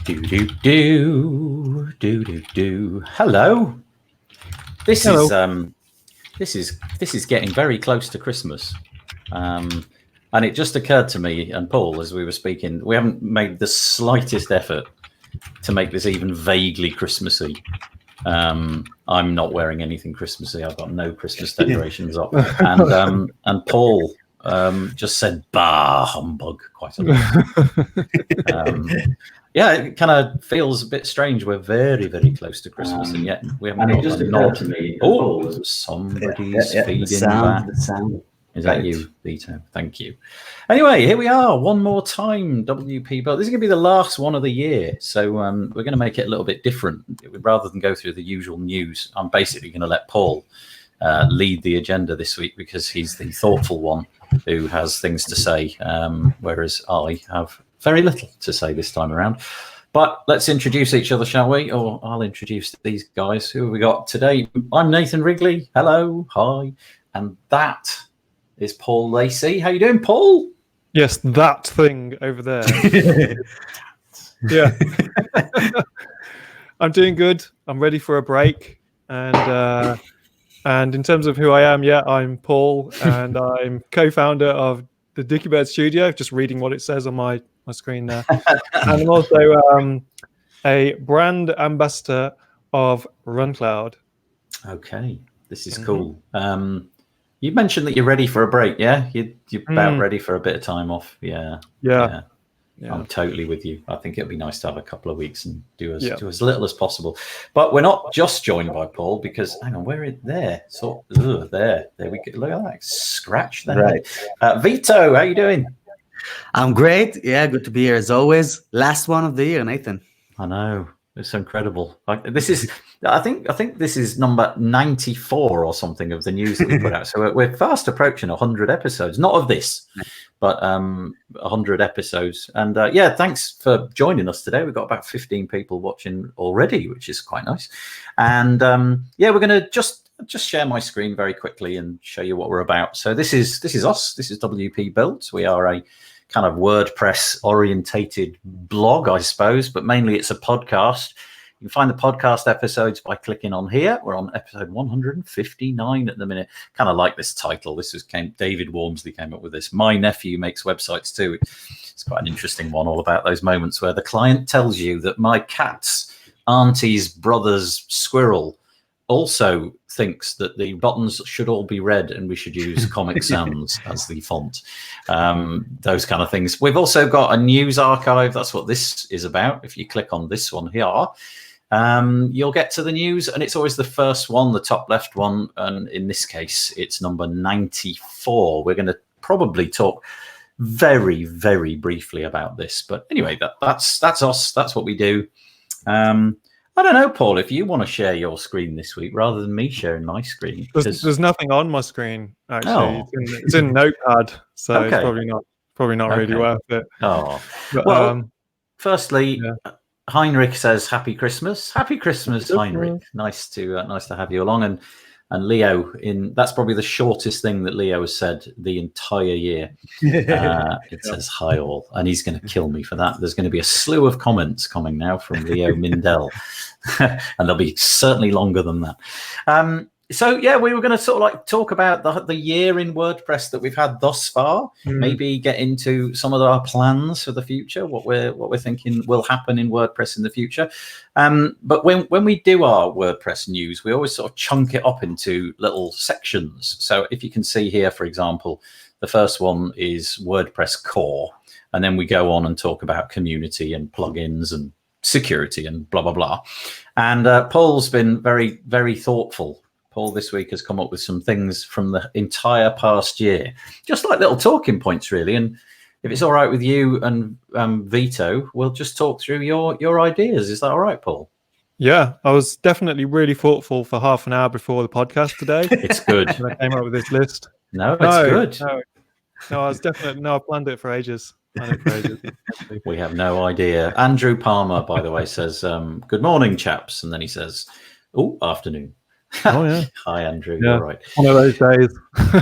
Hello. Hello. This is getting very close to Christmas, and it just occurred to me and Paul as we were speaking, we haven't made the slightest effort to make this even vaguely Christmassy. I'm not wearing anything Christmassy. I've got no Christmas decorations up, and Paul just said "bah humbug" quite a lot. Yeah, it kind of feels a bit strange. We're very, very close to Christmas, and yet we haven't got a nod. To me. Oh, somebody's feeding back. The sound. Is that you, Vito? Thank you. Anyway, here we are, one more time, WP. But this is going to be the last one of the year, so we're going to make it a little bit different. Rather than go through the usual news, I'm basically going to let Paul lead the agenda this week because he's the thoughtful one who has things to say, whereas I have very little to say this time around. But let's introduce each other, shall we? Or I'll introduce these guys. Who have we got today? I'm Nathan Wrigley. Hello. Hi. And that is Paul Lacey. How you doing, Paul? Yes, that thing over there. Yeah. I'm doing good. I'm ready for a break. And in terms of who I am, I'm Paul, and I'm co-founder of the Dicky Bird Studio, just reading what it says on my screen there. And I'm also a brand ambassador of RunCloud. Okay, this is cool. You mentioned that you're ready for a break, yeah? You're about ready for a bit of time off, yeah. I'm totally with you. I think it'd be nice to have a couple of weeks and do as little as possible. But we're not just joined by Paul because, hang on, where is there? There we go. Look at that scratch there. Right. Vito, how you doing? I'm great. Yeah, good to be here as always. Last one of the year, Nathan. I know. It's incredible. This is, I think this is number 94 or something of the news that we put out. So we're fast approaching 100 episodes, not of this, but 100 episodes. And thanks for joining us today. We've got about 15 people watching already, which is quite nice. And we're going to just share my screen very quickly and show you what we're about. So this is us. This is WP Built. We are a kind of WordPress orientated blog, I suppose, but mainly it's a podcast. You can find the podcast episodes by clicking on here. We're on episode 159 at the minute. Kind of like this title. David Wormsley came up with this. My nephew makes websites too. It's quite an interesting one, all about those moments where the client tells you that my cat's auntie's brother's squirrel also thinks that the buttons should all be red and we should use Comic Sans as the font. Those kind of things. We've also got a news archive. That's what this is about. If you click on this one here, you'll get to the news, and it's always the first one, the top left one. And in this case, it's number 94. We're going to probably talk very, very briefly about this. But anyway, that's us. That's what we do. I don't know, Paul, if you want to share your screen this week rather than me sharing my screen. There's nothing on my screen, actually. Oh. It's in Notepad, so It's probably not really worth it. Oh, but, firstly, Heinrich says Happy Christmas. Happy Christmas, Heinrich. Nice to have you along. And Leo, that's probably the shortest thing that Leo has said the entire year. It says hi all, and he's going to kill me for that. There's going to be a slew of comments coming now from Leo Mindell, and they'll be certainly longer than that. We were going to sort of talk about the year in WordPress that we've had thus far. Maybe get into some of our plans for the future, what we're thinking will happen in WordPress in the future. But when we do our WordPress news, we always sort of chunk it up into little sections. So if you can see here, for example, the first one is WordPress core, and then we go on and talk about community and plugins and security and blah blah blah. And Paul's been very, very thoughtful. Paul this week has come up with some things from the entire past year, just like little talking points, really. And if it's all right with you and Vito, we'll just talk through your ideas. Is that all right, Paul? Yeah, I was definitely really thoughtful for half an hour before the podcast today. It's good. And I came up with this list. No, it's good. No, I planned it for ages. We have no idea. Andrew Palmer, by the way, says, good morning, chaps. And then he says, afternoon. Oh yeah. Hi, Andrew. Yeah. You're right. One of those days.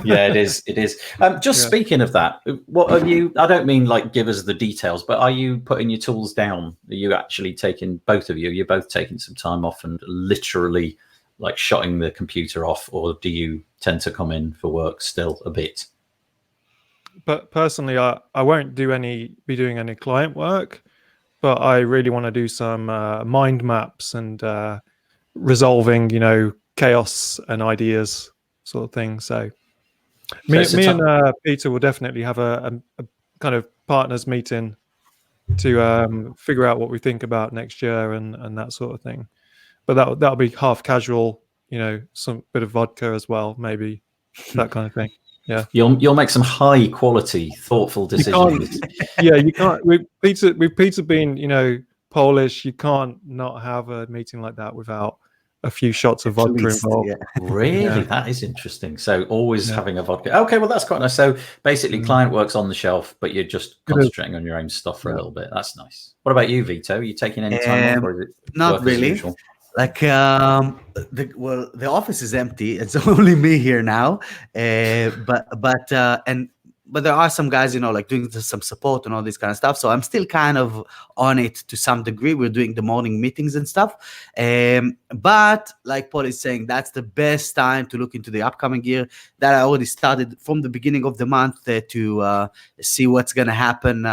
Yeah, it is. It is. Just speaking of that, what are you? I don't mean like give us the details, but are you putting your tools down? Are you actually taking, both of you? You're both taking some time off and literally like shutting the computer off, or do you tend to come in for work still a bit? But personally, I won't be doing any client work, but I really want to do some mind maps and resolving, chaos and ideas sort of thing. So me and Peter will definitely have a kind of partners meeting to figure out what we think about next year and that sort of thing. But that'll be half casual, some bit of vodka as well, maybe that kind of thing. Yeah, you'll make some high quality, thoughtful decisions. You can't. With Peter being, Polish, you can't not have a meeting like that without a few shots of vodka involved. Yeah. Really, that is interesting. So always having a vodka. Okay, well that's quite nice. So basically, client work's on the shelf, but you're just concentrating on your own stuff for a little bit. That's nice. What about you, Vito? Are you taking any time off, or is it not really? Like, the office is empty. It's only me here now. But there are some guys, like doing some support and all this kind of stuff. So I'm still kind of on it to some degree. We're doing the morning meetings and stuff. But like Paul is saying, that's the best time to look into the upcoming year. That I already started from the beginning of the month to see what's going to happen,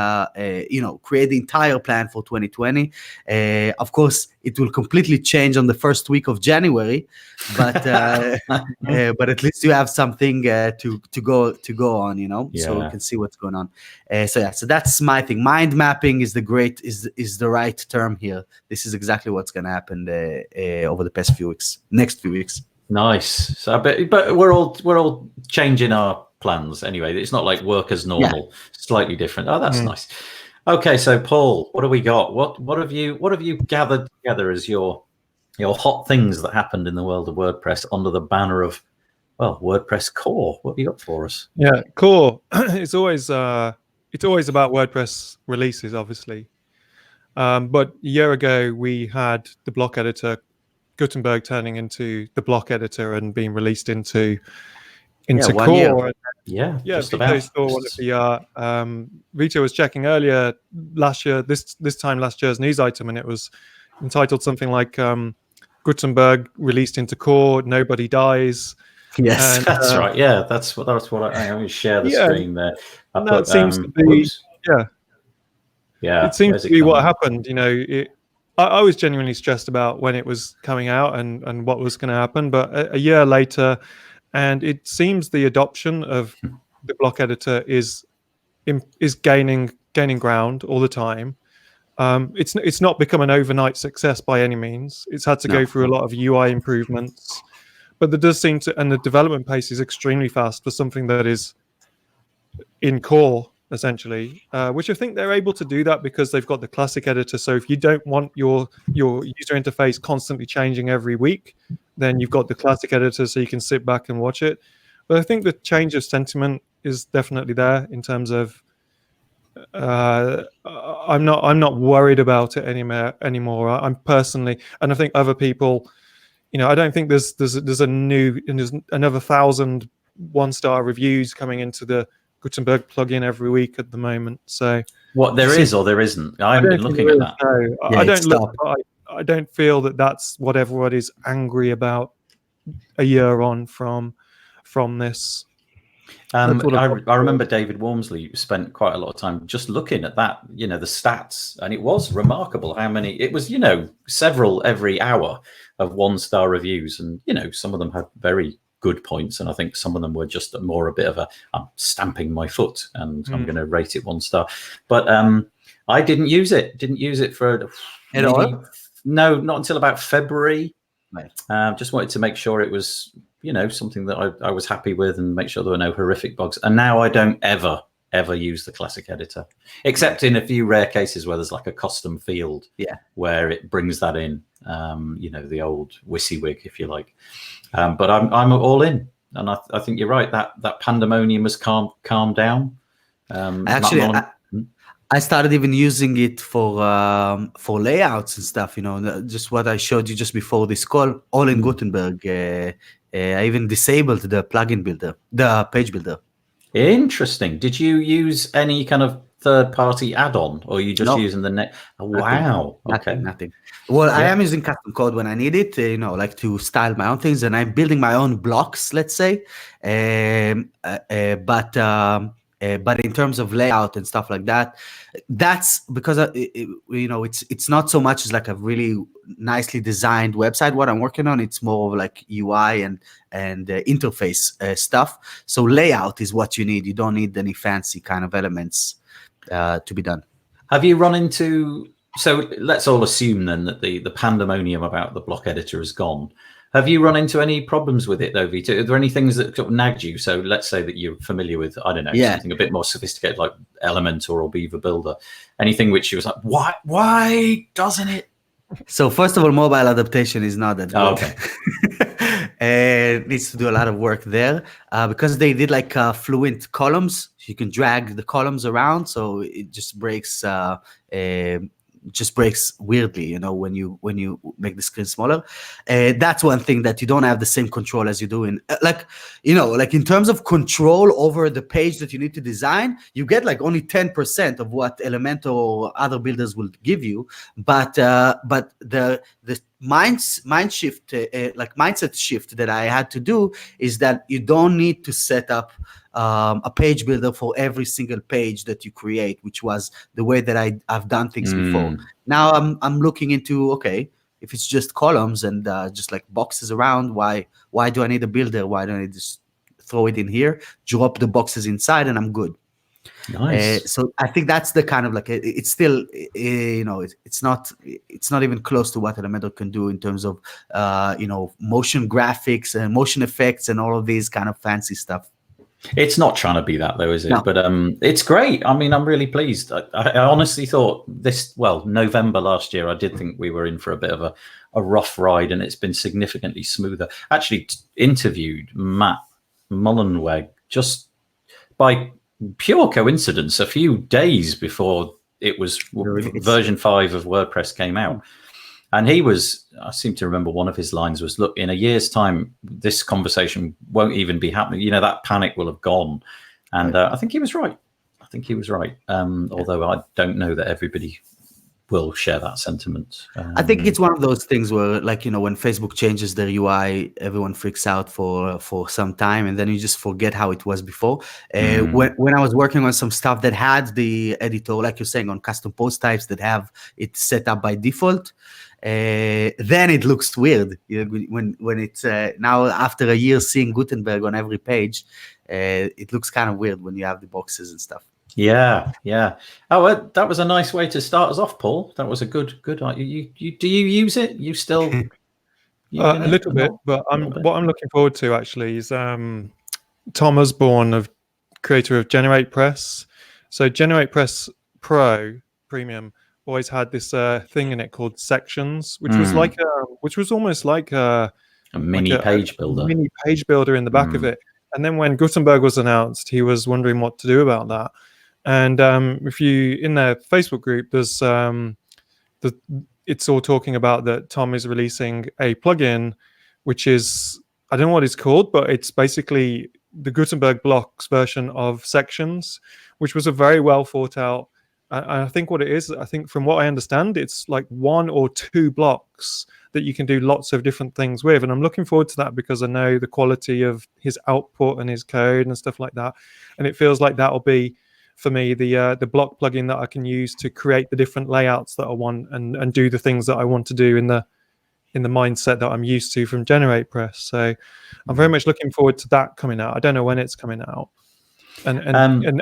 create the entire plan for 2020. Of course, it will completely change on the first week of January, but but at least you have something to go on, so we can see what's going on. So that's my thing. Mind mapping is the right term here. This is exactly what's going to happen over the next few weeks. Nice. So, but we're all changing our plans anyway. It's not like work as normal, slightly different. Oh, that's nice. Okay, so Paul, what do we got? What have you gathered together as your hot things that happened in the world of WordPress under the banner of WordPress Core? What have you got for us? Yeah, Core. It's always about WordPress releases, obviously. But a year ago we had the block editor, Gutenberg, turning into the block editor and being released into Core. Yeah, just Vito about. saw one of the Vito was checking earlier last year, this time last year's news item, and it was entitled something like Gutenberg released into Core, nobody dies. Yes, and, that's right. Yeah, that's what I always share the screen there. That seems to be it seems to be what happened. I was genuinely stressed about when it was coming out and what was going to happen, but a year later, and it seems the adoption of the block editor is gaining ground all the time. It's not become an overnight success by any means. It's had to go through a lot of UI improvements, but there does seem to, and the development pace is extremely fast for something that is in Core, essentially, which I think they're able to do that because they've got the classic editor. So if you don't want your user interface constantly changing every week, then you've got the classic editor so you can sit back and watch it. But I think the change of sentiment is definitely there in terms of I'm not worried about it anymore. I'm personally, and I think other people, I don't think there's another 1,000 1-star reviews coming into the Gutenberg plugin every week at the moment. So what there is or there isn't? I haven't been looking at that. No, I don't feel that that's what everyone is angry about a year on from this. I remember David Wormsley spent quite a lot of time just looking at that, the stats, and it was remarkable how many. It was, several every hour of 1-star reviews, and some of them had very good points, and I think some of them were just more a bit of I'm stamping my foot and I'm going to rate it 1 star. But I didn't use it for no, not until about February. Right. Just wanted to make sure it was something that I was happy with and make sure there were no horrific bugs. And now I don't ever use the classic editor, except in a few rare cases where there's like a custom field where it brings that in, the old WYSIWYG, if you like. But I'm all in, and I think you're right. That pandemonium has calmed down. Actually, I started even using it for layouts and stuff. Just what I showed you just before this call, all in Gutenberg. I even disabled the plugin builder, the page builder. Interesting. Did you use any kind of third-party add-on, or are you just No. using the net? Wow. Okay. Nothing. Well, I Yeah. am using custom code when I need it, like to style my own things, and I'm building my own blocks, let's say. But in terms of layout and stuff like that, that's because it's not so much as like a really nicely designed website. What I'm working on, it's more of like UI and interface stuff. So layout is what you need. You don't need any fancy kind of elements to be done. Have you run into? So let's all assume then that the pandemonium about the block editor has gone. Have you run into any problems with it though, Vito? Are there any things that sort of nagged you? So let's say that you're familiar with, I don't know, something a bit more sophisticated like Elementor or Beaver Builder. Anything which you was like, why doesn't it? So first of all, mobile adaptation is not that good. Oh, okay. It needs to do a lot of work there because they did like fluent columns. You can drag the columns around, so it just breaks weirdly, when you make the screen smaller. That's one thing that you don't have the same control as you do in like in terms of control over the page that you need to design. You get like only 10% of what Elementor or other builders will give you, but the mindset shift that I had to do is that you don't need to set up a page builder for every single page that you create, which was the way that I've done things before. Now I'm looking into, okay, if it's just columns and just like boxes around, why do I need a builder? Why don't I just throw it in here, drop the boxes inside, and I'm good? Nice. So I think that's the kind of like it's still it's not even close to what Elementor can do in terms of motion graphics and motion effects and all of these kind of fancy stuff. It's not trying to be that though, is it? No. But it's great. I mean, I'm really pleased. I honestly thought November last year, I did think we were in for a bit of a rough ride, and it's been significantly smoother. Actually interviewed Matt Mullenweg just by pure coincidence a few days before it was version 5 of WordPress came out. And I seem to remember one of his lines was, look, in a year's time, this conversation won't even be happening. That panic will have gone. And I think he was right. Although I don't know that everybody will share that sentiment. I think it's one of those things where, like, when Facebook changes their UI, everyone freaks out for some time, and then you just forget how it was before. When I was working on some stuff that had the editor, like you're saying, on custom post types that have it set up by default, then it looks weird. When it's now after a year seeing Gutenberg on every page, it looks kind of weird when you have the boxes and stuff. Yeah. Oh, that was a nice way to start us off, Paul. That was a good. You do you use it? You still a little bit, but what I'm looking forward to actually is Tom Osborne, creator of GeneratePress. So GeneratePress Pro Premium always had this thing in it called sections, which was almost like a mini page builder. Mini page builder in the back of it. And then when Gutenberg was announced, he was wondering what to do about that. And if you in their Facebook group, there's it's all talking about that Tom is releasing a plugin, which is, I don't know what it's called, but it's basically the Gutenberg Blocks version of sections, which was a very well thought out. I think what it is, I think from what I understand, it's like 1 or 2 blocks that you can do lots of different things with. And I'm looking forward to that because I know the quality of his output and his code and stuff like that. And it feels like that'll be, for me, the block plugin that I can use to create the different layouts that I want and do the things that I want to do in the mindset that I'm used to from GeneratePress. So I'm very much looking forward to that coming out. I don't know when it's coming out. And I'm going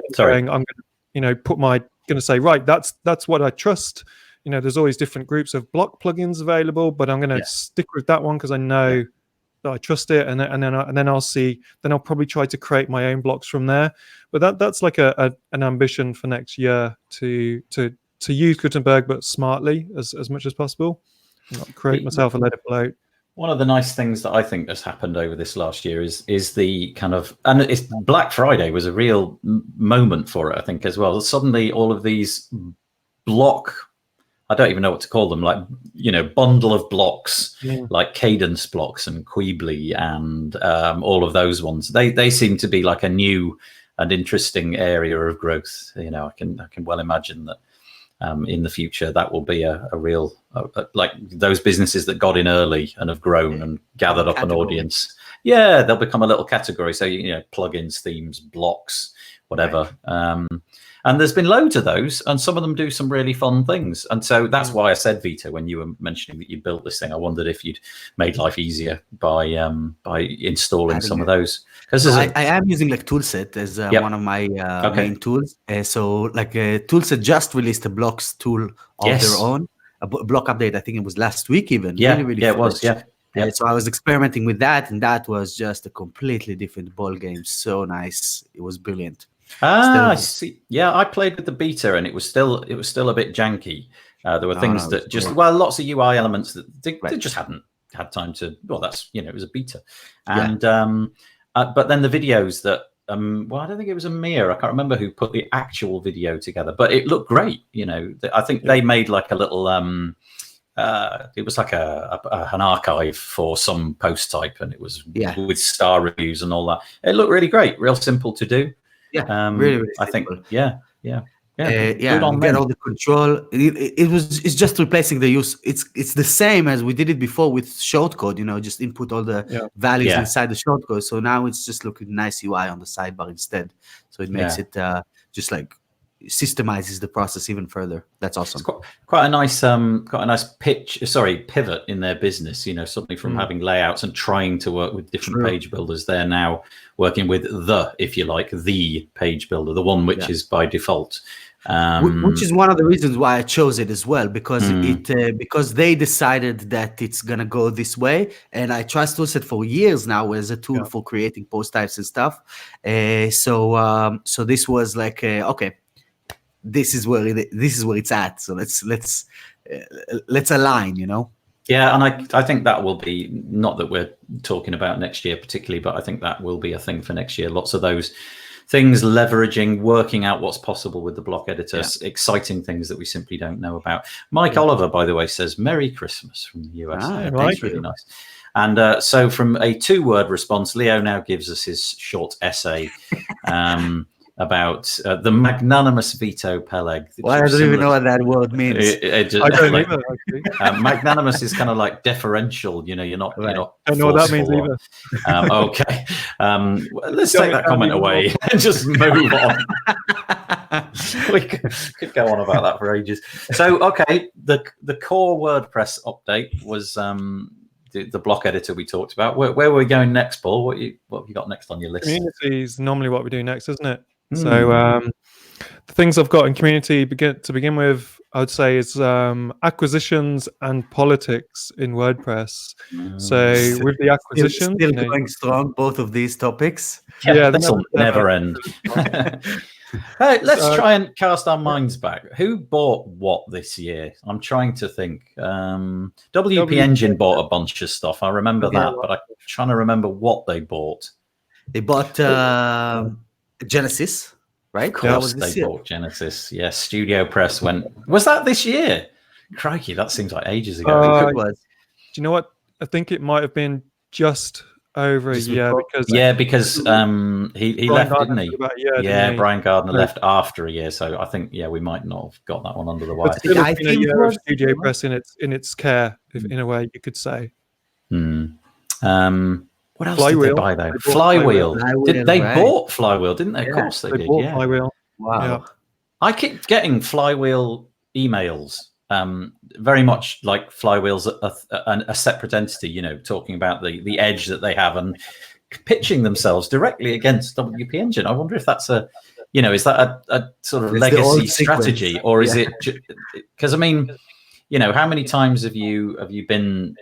to say, right, that's what I trust. There's always different groups of block plugins available, but I'm going to stick with that one because I know that I trust it, and then I'll see. Then I'll probably try to create my own blocks from there. But that's like an ambition for next year to use Gutenberg, but smartly as much as possible. Not create myself a let it bloat One of the nice things that I think has happened over this last year is the kind of, and it's Black Friday was a real moment for it, I think, as well. Suddenly all of these block, I don't even know what to call them, like, bundle of blocks, like Cadence blocks and Queebly and all of those ones. They seem to be like a new and interesting area of growth. I can well imagine that in the future that will be a real like those businesses that got in early and have grown and gathered up an audience. Yeah, they'll become a little category. So plugins, themes, blocks, whatever. And there's been loads of those, and some of them do some really fun things. And so that's why I said, Vito, when you were mentioning that you built this thing, I wondered if you'd made life easier by installing some of those. Because I am using like Toolset as one of my main tools. So like Toolset just released a blocks tool of their own, a block update. I think it was last week even. Really it was. Yeah. So I was experimenting with that, and that was just a completely different ball game. So nice. It was brilliant. I see. Yeah, I played with the beta, and it was still a bit janky. There were things that just lots of UI elements that they just hadn't had time to. Well, that's it was a beta, and but then the videos that I don't think it was Amir. I can't remember who put the actual video together, but it looked great. I think they made like a little. It was like an archive for some post type, and it was with star reviews and all that. It looked really great, real simple to do. Yeah, really I think, get all the control. It's just replacing the use. It's the same as we did it before with shortcode. Just input all the values inside the shortcode. So now it's just looking nice UI on the sidebar instead. So it makes it just like systemizes the process even further. That's awesome. It's quite a nice pivot in their business. Something from having layouts and trying to work with different page builders. They're now working with the page builder, the one which is by default. Which is one of the reasons why I chose it as well, because because they decided that it's gonna go this way, and I trust Toolset for years now as a tool for creating post types and stuff. So this was like okay. This is where it's at. So let's align, Yeah, and I think that will be, not that we're talking about next year particularly, but I think that will be a thing for next year. Lots of those things, leveraging, working out what's possible with the block editor, exciting things that we simply don't know about. Mike Oliver, by the way, says Merry Christmas from the US. That's really nice. And so from a 2-word response, Leo now gives us his short essay. About the magnanimous Vito Peleg. Well, I don't even know what that word means. I don't either. Magnanimous is kind of like deferential. You're not. I don't know what that means either. Okay, let's take that comment away and just move on. We could go on about that for ages. So, okay, the core WordPress update was the block editor we talked about. Where were we going next, Paul? What have you got next on your list? Community is normally what we do next, isn't it? So the things I've got in community to begin with, I would say, is acquisitions and politics in WordPress. So with the acquisitions, still going strong, both of these topics. Yeah, this will never end. Hey, let's try and cast our minds back. Who bought what this year? I'm trying to think. WP Engine bought a bunch of stuff. I remember that, but I'm trying to remember what they bought. They bought Genesis, right? Of course, they bought Genesis. Yes, Studio Press was that this year? Crikey, that seems like ages ago. Do you know what? I think it might have been just over a year because he left, didn't he? Brian Gardner left after a year, so I think we might not have got that one under the wire. I think a year of Studio Press in its care, in a way you could say. What else did they buy though? Flywheel. They bought Flywheel, didn't they? Of course they did. Bought Flywheel. Wow. Yeah. I keep getting Flywheel emails. Very much like Flywheel's a separate entity, talking about the edge that they have and pitching themselves directly against WP Engine. I wonder if that's is that a sort of legacy strategy, or is it? Because I mean, how many times have you been?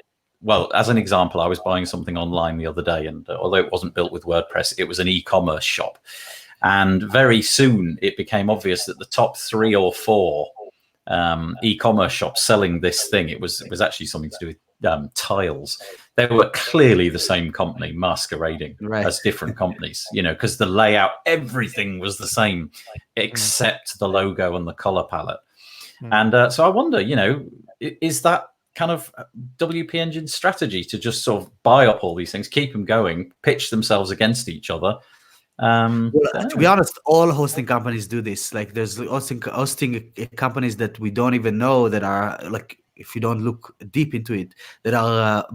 Well, as an example, I was buying something online the other day, and although it wasn't built with WordPress, it was an e-commerce shop, and very soon it became obvious that the top 3 or 4 e-commerce shops selling this thing, it was actually something to do with tiles. They were clearly the same company masquerading Right. as different companies, because the layout, everything was the same except the logo and the color palette. And so I wonder, is that kind of WP Engine's strategy to just sort of buy up all these things, keep them going, pitch themselves against each other? Well, to be honest, all hosting companies do this. Like, there's hosting companies that we don't even know that are, like, if you don't look deep into it, that are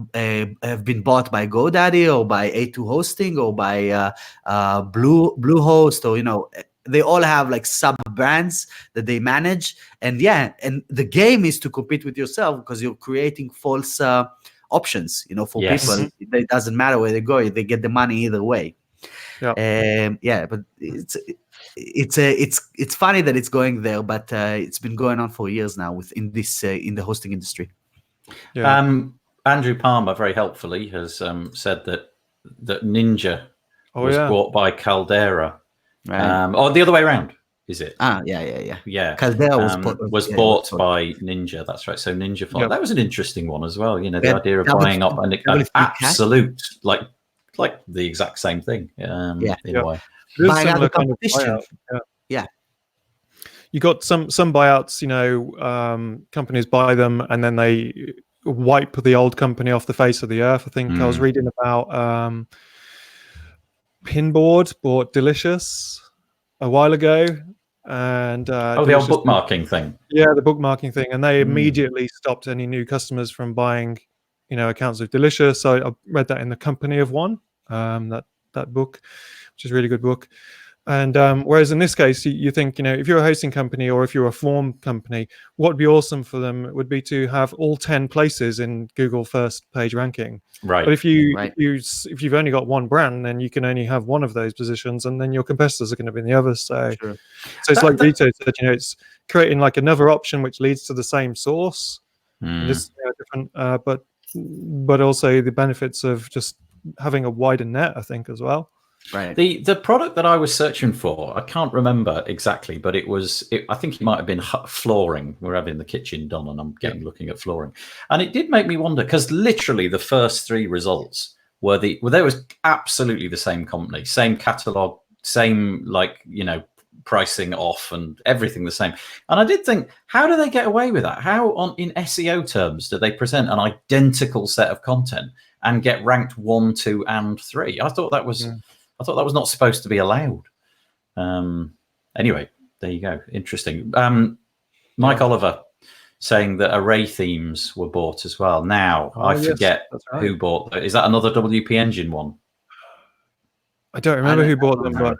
have been bought by GoDaddy or by A2 Hosting or by Bluehost, or they all have like sub brands that they manage. And and the game is to compete with yourself, because you're creating false options. For people, it doesn't matter where they go; they get the money either way. But it's funny that it's going there, but it's been going on for years now in the hosting industry. Andrew Palmer very helpfully has said that Ninja was bought by Caldera, or the other way around, is it? Yeah. Caldera was bought by Ninja. That's right. So Ninja that was an interesting one as well. The idea of buying up an absolute like the exact same thing. In a way. Buying out the competition. You got some buyouts, companies buy them and then they wipe the old company off the face of the earth. I think I was reading about Pinboard bought Delicious a while ago, and the old bookmarking thing. Yeah, the bookmarking thing, and they immediately stopped any new customers from buying, accounts of Delicious. So I read that in The Company of One, that book, which is a really good book. And whereas in this case, you think, if you're a hosting company or if you're a form company, what would be awesome for them would be to have all 10 places in Google first page ranking. Right. But if you've only got one brand, then you can only have one of those positions, and then your competitors are going to be in the others. So it's like Vito said, it's creating like another option which leads to the same source, just different, but also the benefits of just having a wider net, I think, as well. Right. The product that I was searching for, I can't remember exactly, but I think it might have been flooring. We're having the kitchen done, and I'm looking at flooring, and it did make me wonder, because literally the first 3 results were there was absolutely the same company, same catalog, same pricing off and everything the same. And I did think, how do they get away with that? How in SEO terms do they present an identical set of content and get ranked 1, 2, and 3? I thought that was not supposed to be allowed. Anyway, there you go. Interesting. Mike Oliver saying that Array Themes were bought as well. Now, I forget who bought that. Is that another WP Engine one? I don't remember who bought them, but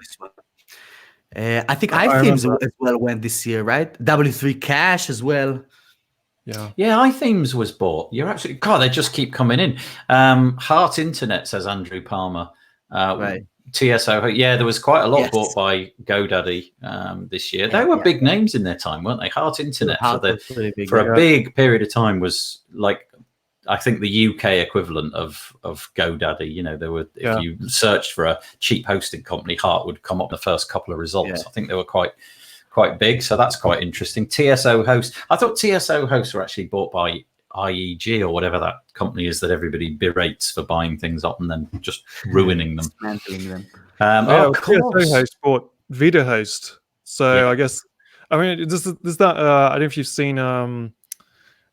I think iThemes as well went this year, right? W3 Cache as well. Yeah, iThemes was bought. You're absolutely... God, they just keep coming in. Heart Internet, says Andrew Palmer. Right. TSO, there was quite a lot bought by GoDaddy this year. They were big names in their time, weren't they? Heart Internet for a big period of time was like, I think, the UK equivalent of GoDaddy. There were, if you searched for a cheap hosting company, Heart would come up in the first couple of results. I think they were quite big, so that's quite interesting. TSO Host, I thought TSO Hosts were actually bought by IEG or whatever that company is that everybody berates for buying things up and then just ruining them. Of course. TSO Host bought Vito Host, so I guess, there's that. I don't know if you've seen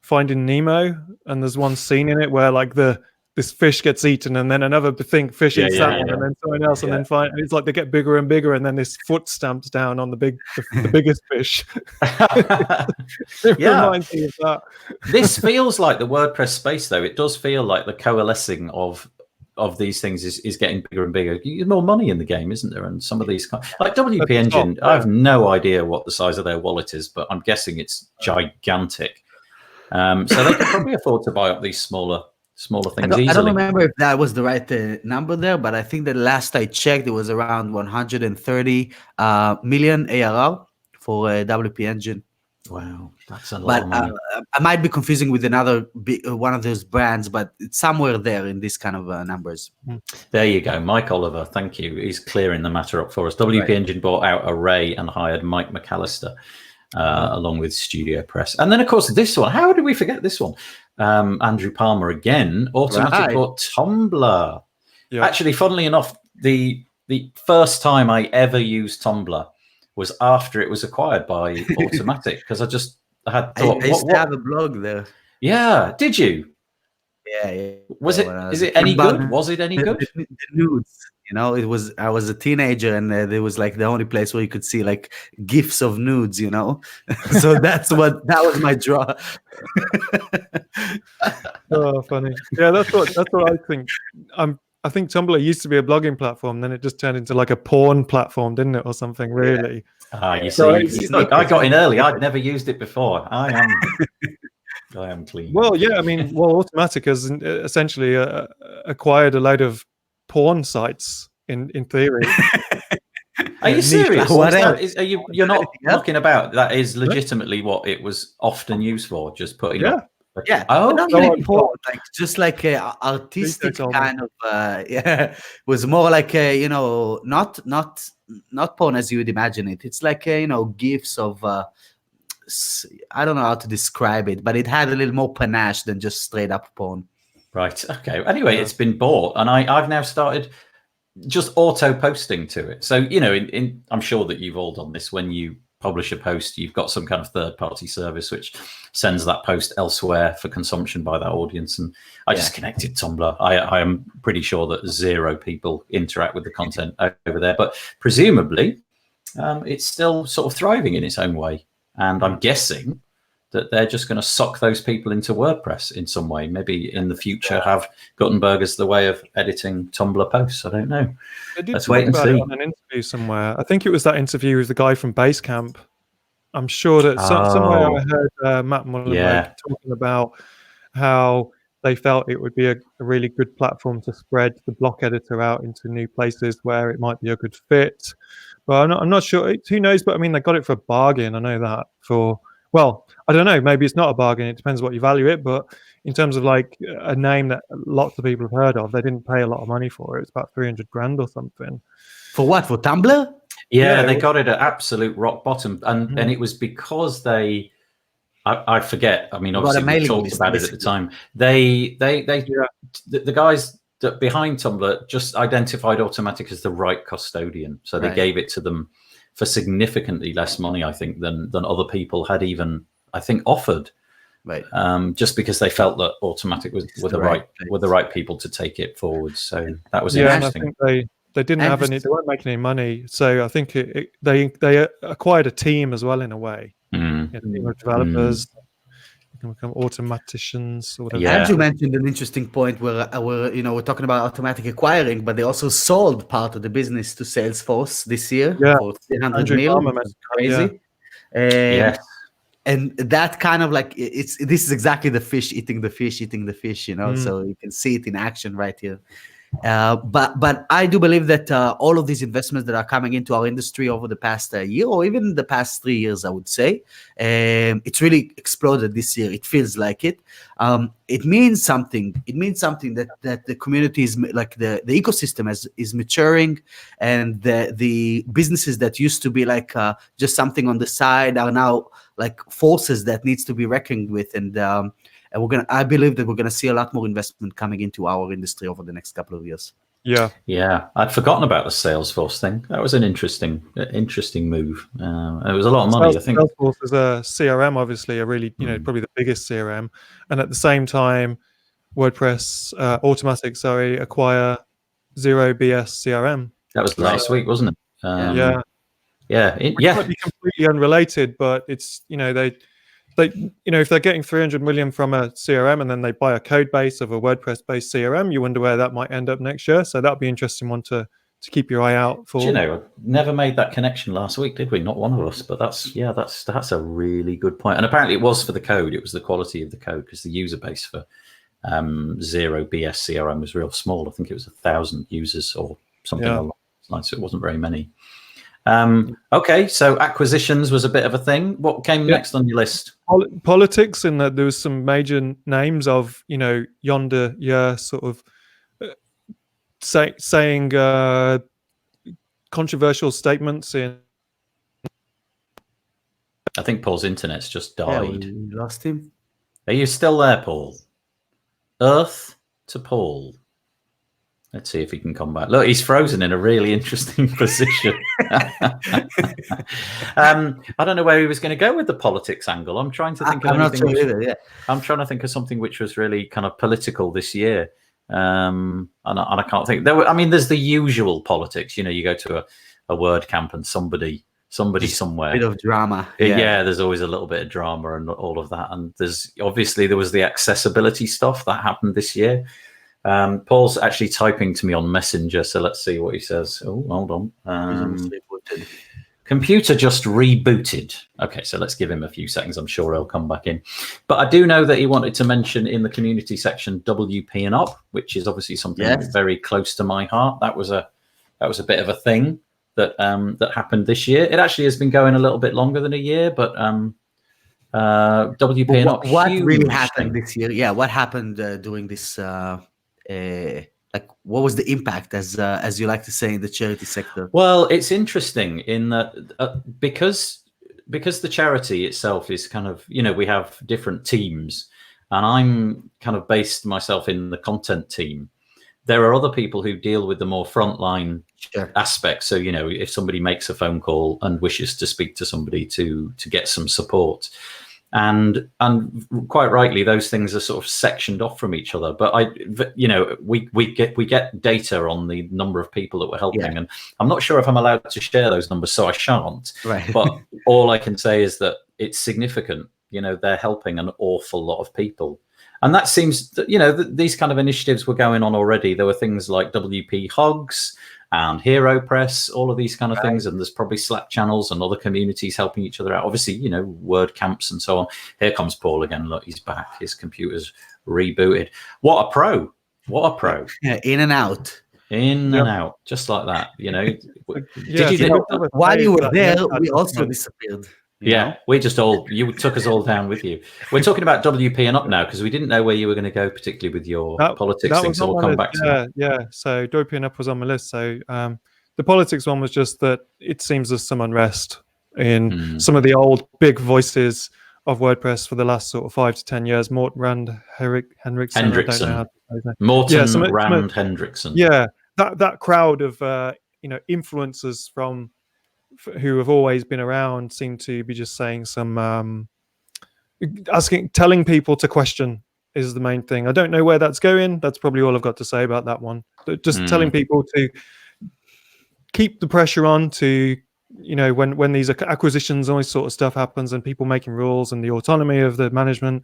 Finding Nemo, and there's one scene in it where like this fish gets eaten, and then another fish eats that one, and then someone else, and then it's like they get bigger and bigger, and then this foot stamps down on the biggest fish. It reminds me of that. This feels like the WordPress space, though. It does feel like the coalescing of these things is getting bigger and bigger. There's more money in the game, isn't there? And some of these, like WP Engine, I have no idea what the size of their wallet is, but I'm guessing it's gigantic. So they can probably afford to buy up these smaller things easily. I don't remember if that was the right number there, but I think that last I checked, it was around 130 million ARR for WP Engine. Wow, that's a lot of money. I might be confusing with another one of those brands, but it's somewhere there in this kind of numbers. There you go. Mike Oliver, thank you. He's clearing the matter up for us. WP Engine bought out Array and hired Mike McAllister. along with Studio Press. And then, of course, this one. How did we forget this one? Andrew Palmer again, automatic for Tumblr. Yeah. Actually, funnily enough, the first time I ever used Tumblr was after it was acquired by Automatic, because I had thought, I used to have a blog there. Yeah, did you? Yeah. Was it? Is it any good? Was it any good? The nudes, I was a teenager, and there was like the only place where you could see like gifs of nudes, so that was my draw. Oh, funny. Yeah, that's what I think. I think Tumblr used to be a blogging platform, then it just turned into like a porn platform, didn't it, or something? Really? You see, look, I got in early. I'd never used it before. I am clean. Well, yeah, I mean, Automatic has essentially acquired a load of porn sites in theory. Are you serious? You're not looking about? That is legitimately what it was often used for, just putting up. Yeah, not really porn, like just like artistic kind of. Was more like not porn as you would imagine it. It's like gifs of. I don't know how to describe it, but it had a little more panache than just straight up porn. Right. Okay. Anyway, it's been bought, and I've now started just auto posting to it. So I'm sure that you've all done this. When you publish a post, you've got some kind of third-party service which sends that post elsewhere for consumption by that audience. And I just connected Tumblr. I am pretty sure that 0 people interact with the content over there, but presumably it's still sort of thriving in its own way. And I'm guessing that they're just going to suck those people into WordPress in some way. Maybe in the future have Gutenberg as the way of editing Tumblr posts. I don't know. Let's wait and see. On an interview somewhere. I think it was that interview with the guy from BaseCamp. I'm sure that somewhere I heard Matt Mullenweg talking about how they felt it would be a really good platform to spread the block editor out into new places where it might be a good fit. But I'm not sure. Who knows? But I mean, they got it for a bargain. I know that well, I don't know. Maybe it's not a bargain. It depends what you value it. But in terms of like a name that lots of people have heard of, they didn't pay a lot of money for it. It's about 300 grand or something. For what? For Tumblr? Yeah, they got it at absolute rock bottom, and it was because I forget. I mean, obviously we talked about it at the time. The guys behind Tumblr just identified Automatic as the right custodian, so they gave it to them for significantly less money, I think, than other people had even, I think, offered. Right. Just because they felt that Automatic were the right people to take it forward. So that was interesting. And I think they didn't have any. They weren't making any money, so I think they acquired a team as well in a way. A team of developers. Can become automaticians or whatever. Andrew mentioned an interesting point where we're talking about Automatic acquiring, but they also sold part of the business to Salesforce this year for $300 million. Crazy. And that kind of like this is exactly the fish eating the fish, so you can see it in action right here. But I do believe that all of these investments that are coming into our industry over the past year, or even the past 3 years, I would say, it's really exploded this year. It feels like it. It means something. It means something that the community is like the ecosystem is maturing, and the businesses that used to be like just something on the side are now like forces that needs to be reckoned with, and I believe that we're gonna see a lot more investment coming into our industry over the next couple of years. Yeah, I'd forgotten about the Salesforce thing. That was an interesting move. It was a lot of money. I think Salesforce is a CRM, obviously a really probably the biggest CRM, and at the same time, WordPress Automatic, acquire Zero BS CRM. That was last week, wasn't it? Yeah. It might be completely unrelated, but it's they if they're getting 300 million from a CRM and then they buy a code base of a WordPress based CRM, you wonder where that might end up next year. So that'll be an interesting one to keep your eye out for. Never made that connection last week, did we? Not one of us. But that's a really good point. And apparently it was for the code. It was the quality of the code, because the user base for Zero BS CRM was real small. I think it was 1,000 users or something along those lines. So it wasn't very many. Okay, so acquisitions was a bit of a thing. What came next on your list? Politics, and there was some major names of yonder year sort of saying controversial statements in. I think Paul's internet's just Yeah, died. we lost him. Are you still there, Paul? Earth to Paul. Let's see if he can come back. Look, he's frozen in a really interesting position. I don't know where he was going to go with the politics angle. I'm trying to think of I'm not anything. sure either, yeah. I'm trying to think of something which was really kind of political this year. And I can't think. There's the usual politics. You know, you go to a WordCamp and somebody somewhere. A bit of drama. Yeah, there's always a little bit of drama and all of that. And there was the accessibility stuff that happened this year. Paul's actually typing to me on Messenger, so let's see what he says. Oh, hold on. Computer just rebooted. Okay, so let's give him a few seconds. I'm sure he'll come back in. But I do know that he wanted to mention in the community section WP and up, which is obviously something very close to my heart. That was a bit of a thing that happened this year. It actually has been going a little bit longer than a year, but WP and up. What really happened this year? Yeah, what happened during this? What was the impact, as you like to say, in the charity sector? Well, it's interesting in that because the charity itself is kind of, you know, we have different teams, and I'm kind of based myself in the content team. There are other people who deal with the more frontline aspects. So, you know, if somebody makes a phone call and wishes to speak to somebody to get some support, and quite rightly, those things are sort of sectioned off from each other. But we get data on the number of people that we're helping, and I'm not sure if I'm allowed to share those numbers, so I shan't. Right. But all I can say is that it's significant. You know, they're helping an awful lot of people, and that seems that, you know, these kind of initiatives were going on already. There were things like WP Hugs and Hero Press, all of these kind of things, and there's probably Slack channels and other communities helping each other out. Obviously, you know, word camps and so on. Here comes Paul again. Look, he's back. His computer's rebooted. What a pro! What a pro! Yeah, in and out, and out, just like that. You know. Did you while you were there, we also disappeared. Yeah, we just you took us all down with you. We're talking about WP and up now because we didn't know where you were going to go, particularly with your politics thing. So we'll come back to that. Yeah. So WP and up was on my list. So the politics one was just that it seems there's some unrest in some of the old big voices of WordPress for the last sort of 5 to 10 years. Morten Rand Hendrickson. Morten Rand Hendrickson. Yeah, that crowd of influencers from who have always been around seem to be just saying some telling people to question is the main thing. I don't know where that's going. That's probably all I've got to say about that one. Just telling people to keep the pressure on to, you know, when these acquisitions and all this sort of stuff happens and people making rules and the autonomy of the management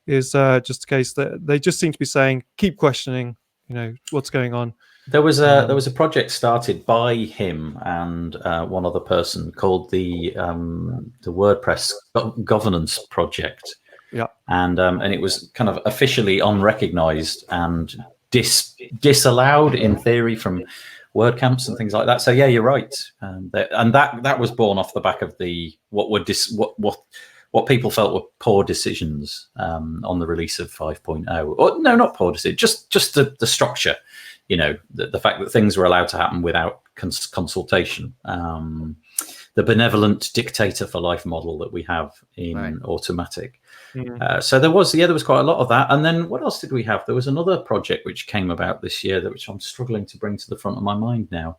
is just a case that they just seem to be saying, keep questioning, you know, what's going on. There was a project started by him and one other person called the WordPress Governance Project. Yeah, and it was kind of officially unrecognized and disallowed in theory from WordCamps and things like that. So yeah, you're right, and that was born off the back of what people felt were poor decisions on the release of 5.0. Or no, not poor decisions, just the structure. You know, the fact that things were allowed to happen without consultation, the benevolent dictator for life model that we have in Automatic. So there was quite a lot of that. And then what else did we have? There was another project which came about this year which I'm struggling to bring to the front of my mind now.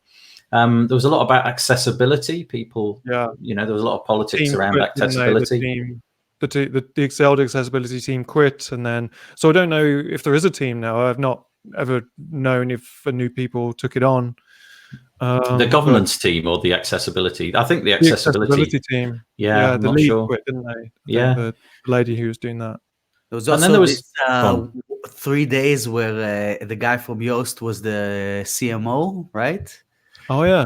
There was a lot about accessibility. People, you know, there was a lot of politics around accessibility. The Excel accessibility team quit, and then so I don't know if there is a team now. I've not ever known if new people took it on. The governance team or the accessibility? I think the accessibility team. Yeah, the lead quit, didn't they? The lady who was doing that. There was also this 3 days where the guy from Yoast was the CMO, right? Oh yeah.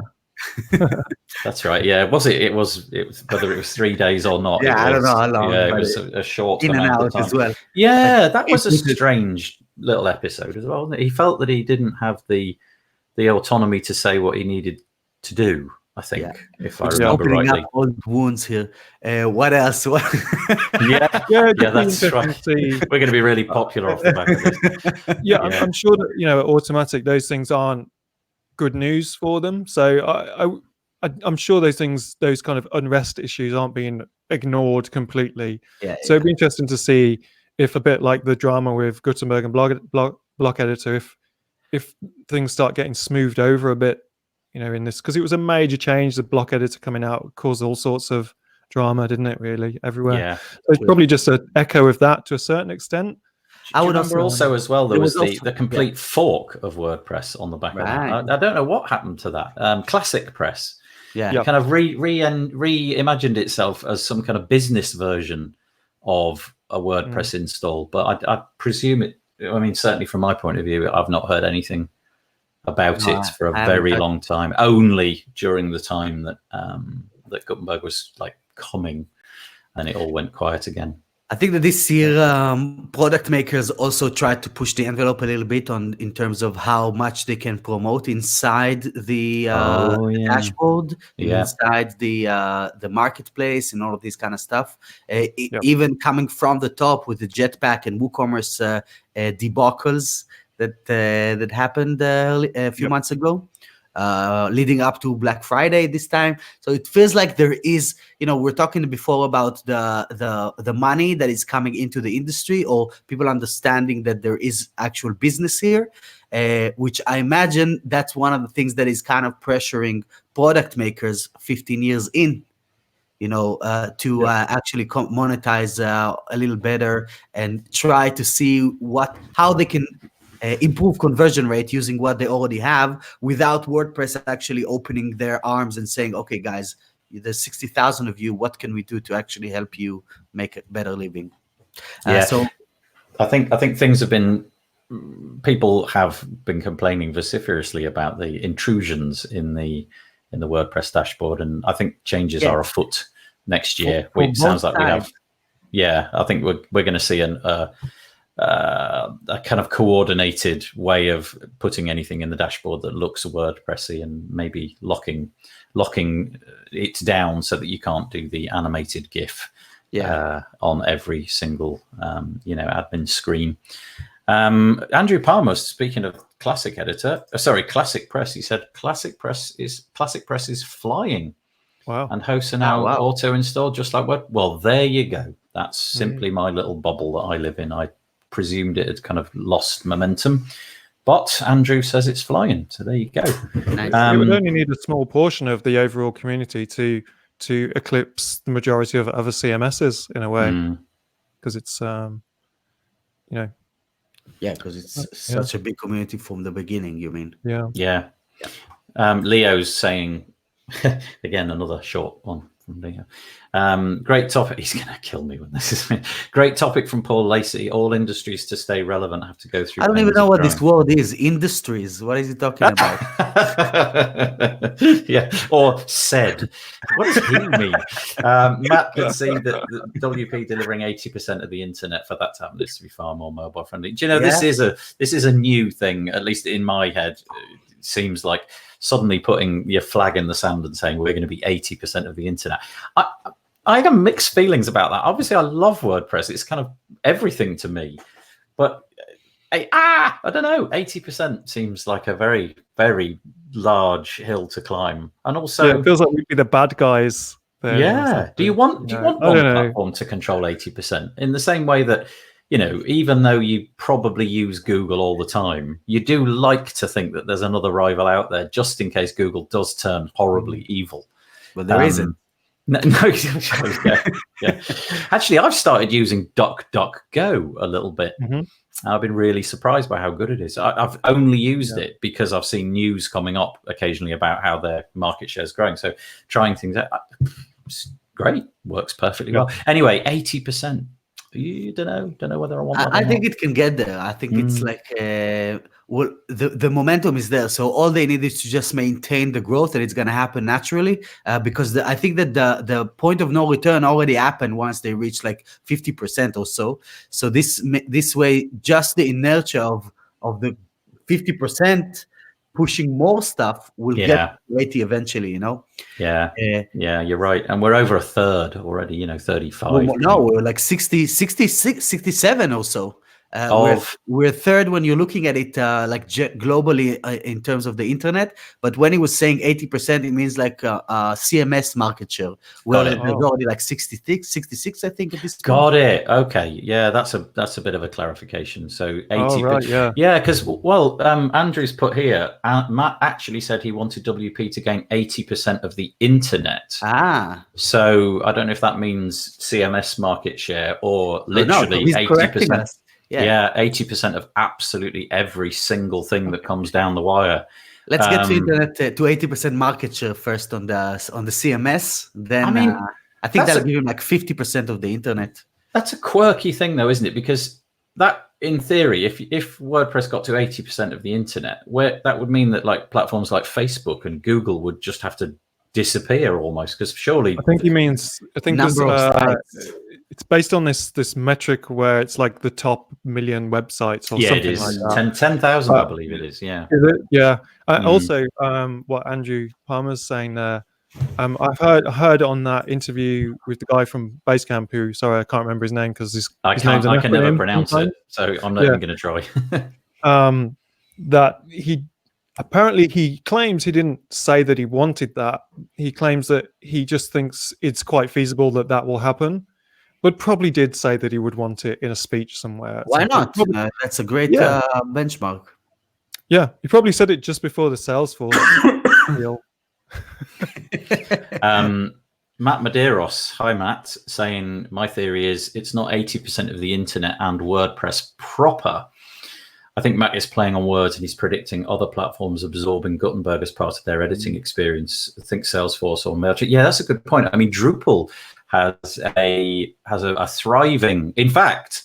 That's right. Yeah, it was whether it was 3 days or not. Yeah, I don't know how long. Yeah, it was a short in amount and out of time. as well. Yeah, that was a strange little episode as well. He felt that he didn't have the autonomy to say what he needed to do. I think, if I remember rightly. Up old wounds here. What else? yeah, that's right. We're going to be really popular off the back of this. Yeah, I'm sure that, you know, at Automatic, those things aren't good news for them. So I'm sure those kind of unrest issues aren't being ignored completely. Yeah, So it'd be interesting to see if, a bit like the drama with Gutenberg and block editor, if things start getting smoothed over a bit, in this, because it was a major change. The block editor coming out caused all sorts of drama, didn't it? Really, everywhere. Yeah. So it's probably just an echo of that to a certain extent. I would remember also as well, there was the complete fork of WordPress on the back of that. I don't know what happened to that. ClassicPress. It kind of reimagined itself as some kind of business version of a WordPress install. But I presume it, I mean, certainly from my point of view, I've not heard anything about it for a very long time. Only during the time that that Gutenberg was like coming, and it all went quiet again. I think that this year product makers also tried to push the envelope a little bit in terms of how much they can promote inside the dashboard, inside the marketplace, and all of this kind of stuff. Even coming from the top with the Jetpack and WooCommerce debacles that happened a few months ago. Leading up to Black Friday this time. So it feels like there is, we're talking before about the money that is coming into the industry, or people understanding that there is actual business here, which I imagine that's one of the things that is kind of pressuring product makers 15 years in, to actually monetize a little better and try to see how they can improve conversion rate using what they already have, without WordPress actually opening their arms and saying, okay, guys, there's 60,000 of you. What can we do to actually help you make a better living? So I think things have been, people have been complaining vociferously about the intrusions in the WordPress dashboard. And I think changes are afoot next year, which sounds like we have. Yeah, I think we're going to see a kind of coordinated way of putting anything in the dashboard that looks WordPressy, and maybe locking it down so that you can't do the animated GIF on every single admin screen. Andrew Palmer, speaking of ClassicPress, he said ClassicPress is flying. Wow. And hosts are now auto installed just like what? Well, there you go. That's simply my little bubble that I live in. I presumed it had kind of lost momentum, but Andrew says it's flying, so there you go. It would only need a small portion of the overall community to eclipse the majority of other CMSs in a way, because it's because it's such a big community from the beginning. You mean? Leo's saying again, another short one from Leo. Great topic. He's going to kill me when this is great topic from Paul Lacey. All industries to stay relevant have to go through. I don't even know what this word is. Industries. What is he talking about? Or said. What does he mean? Matt can see that the WP delivering 80% of the internet. For that to happen, this to be far more mobile friendly. Do you know this is a new thing, at least in my head. It seems like suddenly putting your flag in the sand and saying we're going to be 80% of the internet. I have mixed feelings about that. Obviously, I love WordPress. It's kind of everything to me. But I don't know. 80% seems like a very, very large hill to climb. And also, it feels like we'd be the bad guys there. Yeah. Do you want one platform to control 80%? In the same way that, even though you probably use Google all the time, you do like to think that there's another rival out there, just in case Google does turn horribly evil. But there isn't. No, Actually, I've started using DuckDuckGo a little bit. I've been really surprised by how good it is. I've only used it because I've seen news coming up occasionally about how their market share is growing. So trying things out, it's great, works perfectly well. Anyway, 80%. You don't know whether I want that. I think it can get there. I think it's like the momentum is there. So all they need is to just maintain the growth, and it's going to happen naturally. Because I think that the point of no return already happened once they reached like 50% or so. So this way, just the inertia of the 50% pushing more stuff will get 80 eventually, Yeah, you're right. And we're over a third already, 35. No, we're like 60, 66, 67 or so. We're third when you're looking at it like globally in terms of the internet. But when he was saying 80%, it means like CMS market share. Well, there's already like 66, I think, at this point. Got it. Okay. Yeah, that's a bit of a clarification. So 80%. Oh, right, yeah. Yeah, because, well, Andrew's put here, Matt actually said he wanted WP to gain 80% of the internet. So I don't know if that means CMS market share or literally 80%. Yeah, 80% of absolutely every single thing that comes down the wire. Let's get to internet to 80% market share first on the CMS. Then I think that'll give him like 50% of the internet. That's a quirky thing, though, isn't it? Because that, in theory, if WordPress got to 80% of the internet, that would mean that like platforms like Facebook and Google would just have to disappear almost. Because surely, I think he means number of sites. It's based on this metric where it's like the top 1 million websites or something it is. like that. 10,000, I believe it is. Yeah. Is it? Yeah. Also, what Andrew Palmer's saying there, I've heard on that interview with the guy from BaseCamp, who, sorry, I can't remember his name because his name's I can never pronounce it, so I'm not even going to try. That he claims he didn't say that he wanted that. He claims that he just thinks it's quite feasible that will happen, but probably did say that he would want it in a speech somewhere. Why not? That's a great benchmark. Yeah, he probably said it just before the Salesforce deal. Matt Medeiros, hi Matt, saying my theory is it's not 80% of the internet and WordPress proper. I think Matt is playing on words and he's predicting other platforms absorbing Gutenberg as part of their editing experience. I think Salesforce or MailChimp. Yeah, that's a good point. I mean, Drupal has a thriving. In fact,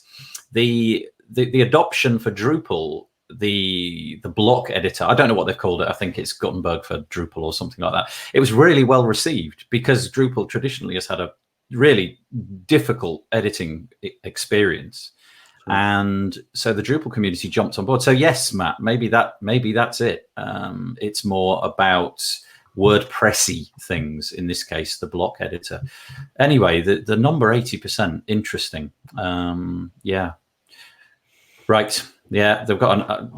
the adoption for Drupal, the block editor, I don't know what they've called it. I think it's Gutenberg for Drupal or something like that. It was really well received because Drupal traditionally has had a really difficult editing experience. And so the Drupal community jumped on board. So yes, Matt, maybe that's it. It's more about WordPressy things, in this case, the block editor. Anyway, the number 80%, interesting. Yeah. Right. Yeah, they've got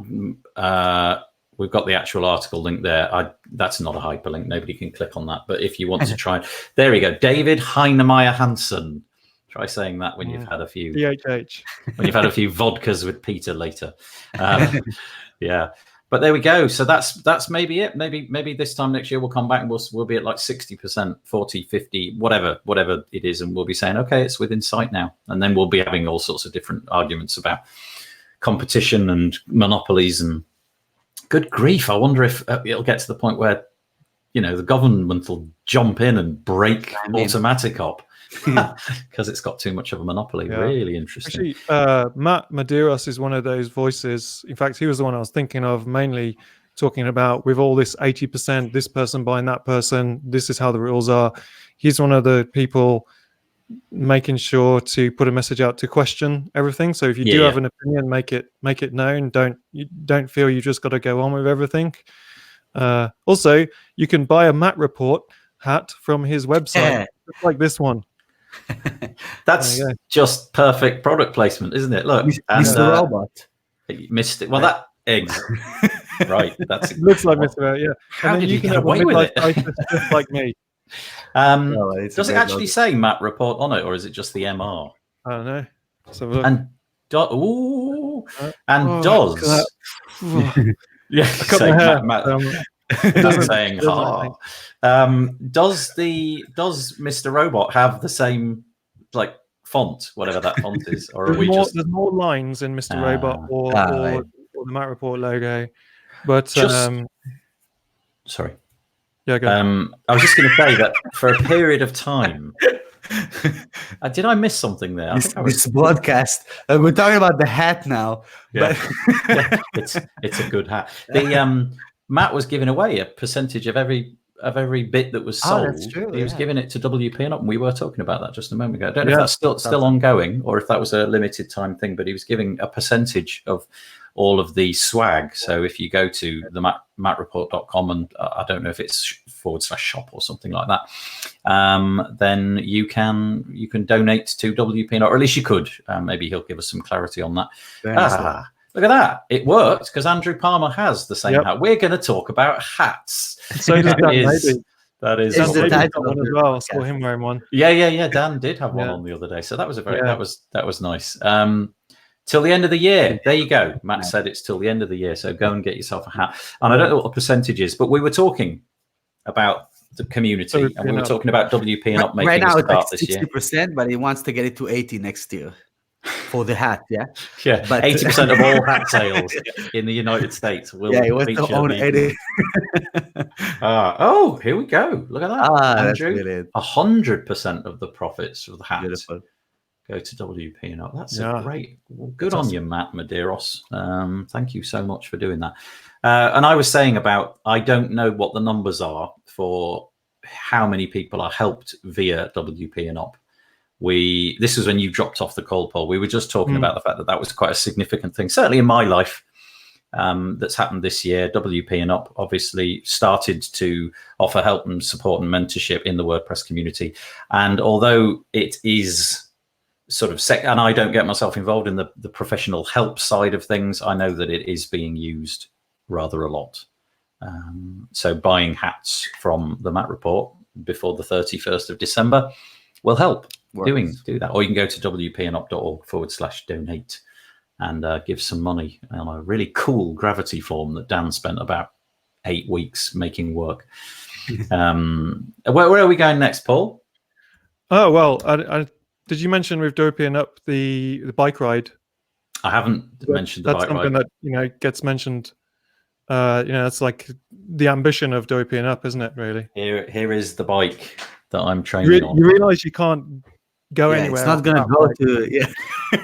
we've got the actual article link there. That's not a hyperlink. Nobody can click on that. But if you want to try, there we go. David Heinemeier Hansen. Try saying that when you've had a few DHH. When you've had a few vodkas with Peter later. Yeah, but there we go. So that's maybe it. Maybe this time next year we'll come back and we'll be at like 60%, 40, 50, whatever it is, and we'll be saying, okay, it's within sight now. And then we'll be having all sorts of different arguments about competition and monopolies and good grief. I wonder if it'll get to the point where the government will jump in and break Automatic because it's got too much of a monopoly. Yeah. Really interesting. Actually, Matt Medeiros is one of those voices. In fact, he was the one I was thinking of, mainly talking about with all this 80%, this person buying that person, this is how the rules are. He's one of the people making sure to put a message out to question everything. So if you do have an opinion, make it known. Don't feel you just got to go on with everything. Also, you can buy a Matt Report hat from his website, just like this one. That's just perfect product placement, isn't it? Look, Mr. Robot. You missed it. Well, that eggs. Right. That's it. Looks like Mr. Robot, yeah. How did you get away with it? Just like me. Does it actually say Matt Report on it, or is it just the MR? I don't know. And does yeah, say Matt. That's saying does Mr. Robot have the same like font, whatever that font is, or are there's more lines in Mr. Robot or the Matt Report logo, but sorry. Yeah, go. I was just going to say that for a period of time. Did I miss something there? This broadcast. We're talking about the hat now. Yeah. It's a good hat. Matt was giving away a percentage of every bit that was sold. That's true, he was giving it to WP and we were talking about that just a moment ago. I don't know if that's still ongoing or if that was a limited time thing, but he was giving a percentage of all of the swag. So if you go to the mattreport.com, and I don't know if it's /shop or something like that, then you can donate to WPNOP, or at least you could. Maybe he'll give us some clarity on that. Look at that. It worked because Andrew Palmer has the same hat. We're going to talk about hats. So does Dan, that is the title one as well. I saw him wearing one. Yeah. Dan did have one on the other day. So that was that was nice. Till the end of the year. There you go. Matt said it's till the end of the year. So go and get yourself a hat. And I don't know what the percentage is, but we were talking about the community, and we were talking about WPNOP making right now a start it's like 60%, but he wants to get it to 80 next year for the hat. Yeah, but 80% of all hat sales in the United States will feature the oh, here we go. Look at that, Andrew. 100% of the profits of the hat go to WPNOP. That's a great. Well, good on you, Matt Medeiros. Thank you so much for doing that. And I was saying about, I don't know what the numbers are for how many people are helped via WPNOP. This was when you dropped off the call, Paul. We were just talking about the fact that was quite a significant thing, certainly in my life, that's happened this year. WPNOP obviously started to offer help and support and mentorship in the WordPress community. And although it is sort of and I don't get myself involved in the professional help side of things, I know that it is being used rather a lot. So buying hats from the Matt Report before the 31st of December will help do that. Or you can go to wpnop.org/donate and give some money on a really cool gravity form that Dan spent about 8 weeks making work. Where are we going next, Paul? Oh, well, did you mention with WPNOP the bike ride? I haven't mentioned the bike ride. That's something that gets mentioned. It's like the ambition of WPNOP, isn't it? Really. Here is the bike that I'm training on. You realize you can't go anywhere. It's not going to go to.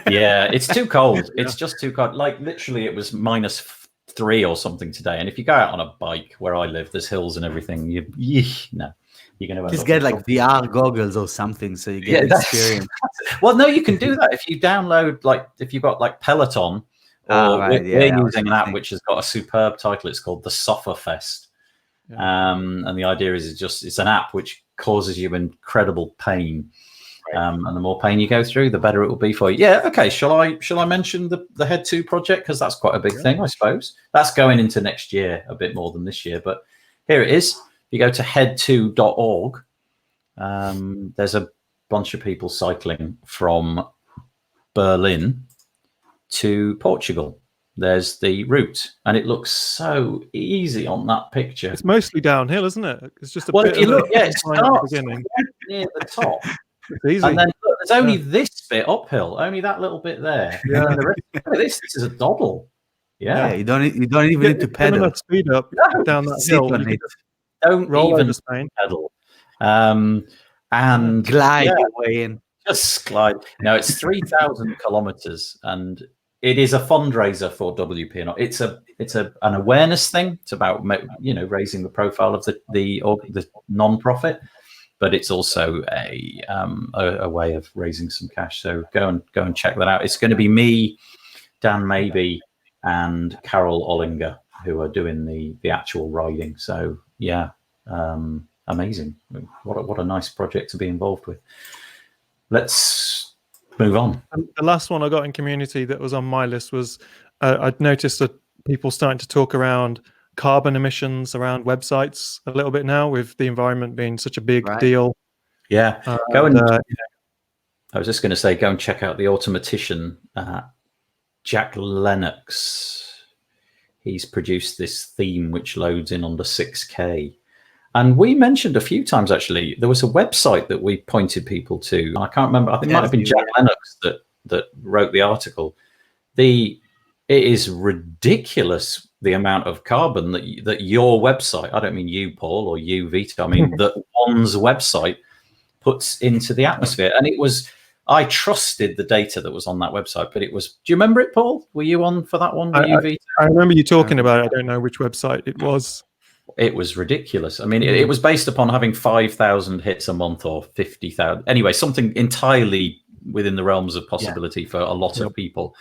Yeah, it's too cold. It's just too cold. Like literally, it was -3 or something today. And if you go out on a bike where I live, there's hills and everything. You're going to just get like VR goggles or something, so you get experience. Well, no, you can do that if you download, if you've got like Peloton. We're using an app which has got a superb title. It's called the Sufferfest. And the idea is it's an app which causes you incredible pain. And the more pain you go through, the better it will be for you. Yeah, okay. Shall I mention the Head 2 project? Because that's quite a big thing, I suppose. That's going into next year a bit more than this year. But here it is. If you go to head2.org, there's a bunch of people cycling from Berlin to Portugal. There's the route, and it looks so easy on that picture. It's mostly downhill, isn't it? It's just if you look, it starts near the top. It's easy. And then look, there's only this bit uphill, only that little bit there. Yeah. This is a doddle. Yeah. You don't even need to pedal. Speed up down that hill. Don't roll even pedal. And glide your way in. Just glide. No, it's 3,000 kilometers, and it is a fundraiser for WPNOP. It's an awareness thing. It's about raising the profile of the non-profit, but it's also a way of raising some cash. So go and check that out. It's going to be me, Dan Maybe, and Carol Ollinger who are doing the actual riding. So yeah, amazing. What a nice project to be involved with. Let's move on. And the last one I got in community that was on my list was I'd noticed that people starting to talk around carbon emissions around websites a little bit now, with the environment being such a big deal. Yeah. I was just going to say, go and check out the automatician, Jack Lennox. He's produced this theme which loads in under 6K. And we mentioned a few times, actually, there was a website that we pointed people to. I can't remember. I think it might have been Jack Lennox that wrote the article. It is ridiculous, the amount of carbon that your website, I don't mean you, Paul, or you, Vito, I mean that one's website puts into the atmosphere. And I trusted the data that was on that website, but do you remember it, Paul? Were you on for that one? I remember you talking about it. I don't know which website it was. It was ridiculous. I mean, it was based upon having 5,000 hits a month or 50,000. Anyway, something entirely within the realms of possibility for a lot of people.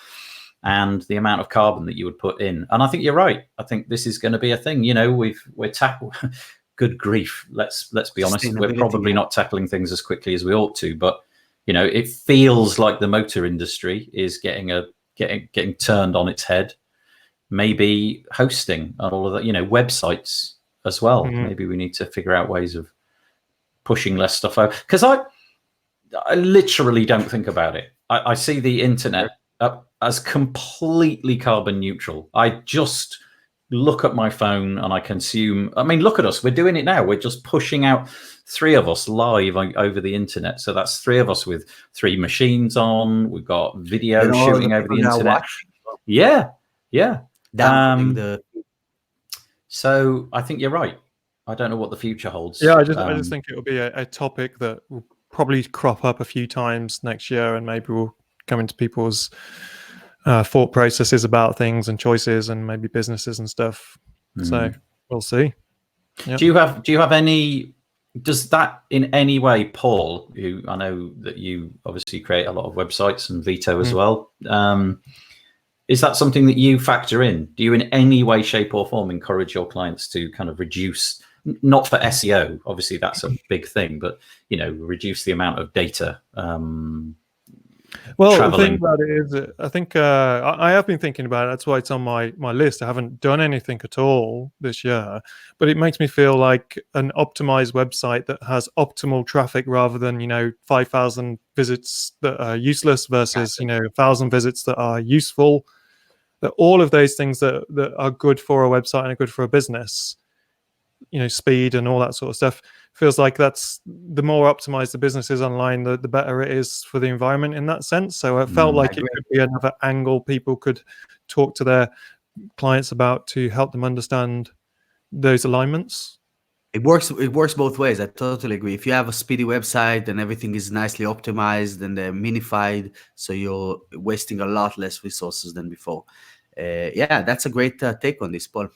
and the amount of carbon that you would put in. And I think you're right. I think this is going to be a thing. We're tackling. Good grief. Let's be honest. We're probably not tackling things as quickly as we ought to. But it feels like the motor industry is getting turned on its head. Maybe hosting and all of that. Websites as well. Maybe we need to figure out ways of pushing less stuff out. Because I literally don't think about it. I see the internet as completely carbon neutral. I just look at my phone and I consume. I mean, look at us. We're doing it now. We're just pushing out 3 of us live over the internet. So that's 3 of us with 3 machines on. We've got video shooting over the internet. Yeah. So I think you're right. I don't know what the future holds. Yeah, I just think it will be a topic that will probably crop up a few times next year, and maybe will come into people's thought processes about things and choices, and maybe businesses and stuff. So we'll see. Yep. Do you have any? Does that in any way, Paul? Who I know that you obviously create a lot of websites, and Vito as well. Is that something that you factor in? Do you in any way, shape, or form encourage your clients to kind of reduce? Not for SEO, obviously that's a big thing, but reduce the amount of data. Well, the thing about it is, I think I have been thinking about it. That's why it's on my list. I haven't done anything at all this year, but it makes me feel like an optimized website that has optimal traffic rather than 5,000 visits that are useless versus 1,000 visits that are useful. That all of those things that are good for a website and are good for a business. Speed and all that sort of stuff, feels like that's the more optimized the business is online, the better it is for the environment in that sense. So I felt like it could be another angle people could talk to their clients about to help them understand those alignments. It works both ways. I totally agree. If you have a speedy website and everything is nicely optimized and minified, so you're wasting a lot less resources than before. That's a great take on this, Paul.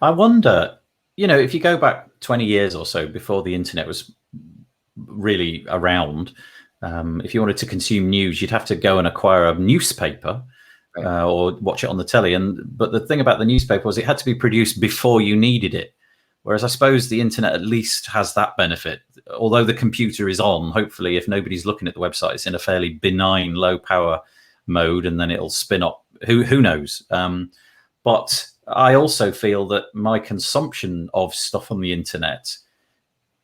I wonder, if you go back 20 years or so before the internet was really around, if you wanted to consume news, you'd have to go and acquire a newspaper or watch it on the telly. But the thing about the newspaper was it had to be produced before you needed it. Whereas I suppose the internet at least has that benefit. Although the computer is on, hopefully, if nobody's looking at the website, it's in a fairly benign, low power mode, and then it'll spin up. Who knows? But I also feel that my consumption of stuff on the internet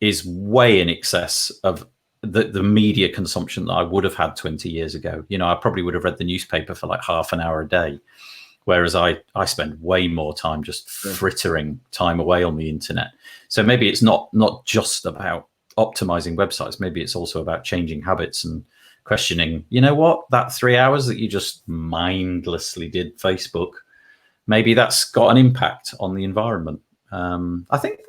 is way in excess of the media consumption that I would have had 20 years ago. I probably would have read the newspaper for like half an hour a day, whereas I spend way more time just frittering time away on the internet. So maybe it's not just about optimizing websites. Maybe it's also about changing habits and questioning, that 3 hours that you just mindlessly did Facebook, maybe that's got an impact on the environment. I think,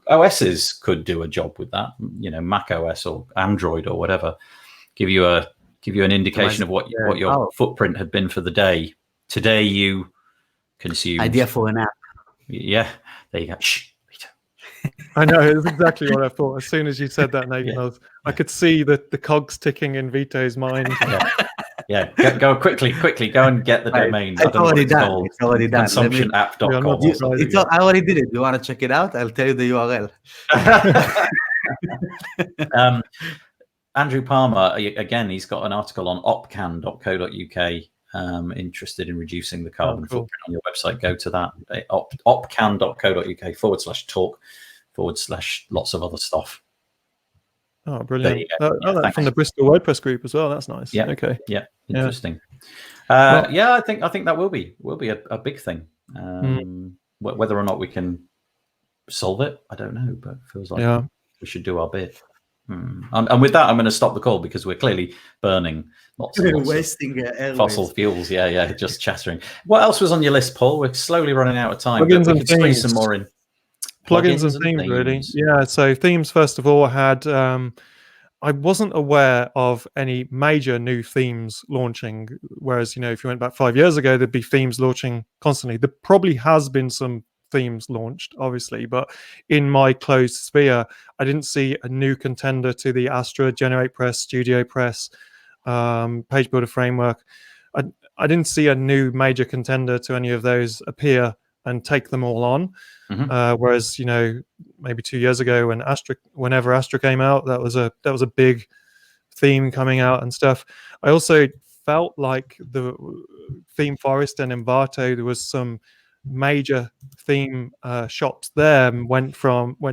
OSs could do a job with that, Mac OS or Android or whatever, give you an indication of what your footprint had been for the day. Today you consumed. Idea for an app. Yeah, there you go. Shh, Vito. I know, it's exactly what I thought. As soon as you said that, Nathan, I could see the cogs ticking in Vito's mind. Yeah, go quickly, go and get the domain. It's already done. Consumptionapp.com. I already did it. You want to check it out? I'll tell you the URL. Andrew Palmer, again, he's got an article on opcan.co.uk. Interested in reducing the carbon footprint on your website, go to that. opcan.co.uk/talk/lots of other stuff. Oh, brilliant. That's from the Bristol WordPress group as well. That's nice. Yeah. Okay. Yeah. Interesting. I think that will be a big thing. Whether or not we can solve it, I don't know, but it feels like we should do our bit. And with that, I'm going to stop the call because we're clearly burning lots of fossil fuels. Yeah, just chattering. What else was on your list, Paul? We're slowly running out of time. Plugins and themes. Some more in. Plugins and themes, really. Yeah, so themes, first of all, had... I wasn't aware of any major new themes launching, whereas, if you went back 5 years ago, there'd be themes launching constantly. There probably has been some themes launched, obviously, but in my closed sphere, I didn't see a new contender to the Astra, GeneratePress, StudioPress, Page Builder Framework. I didn't see a new major contender to any of those appear and take them all on. Whereas, you know, maybe 2 years ago whenever Astra came out, that was a big theme coming out and stuff. I also felt like the Theme Forest and Envato, there was some major theme shops there and went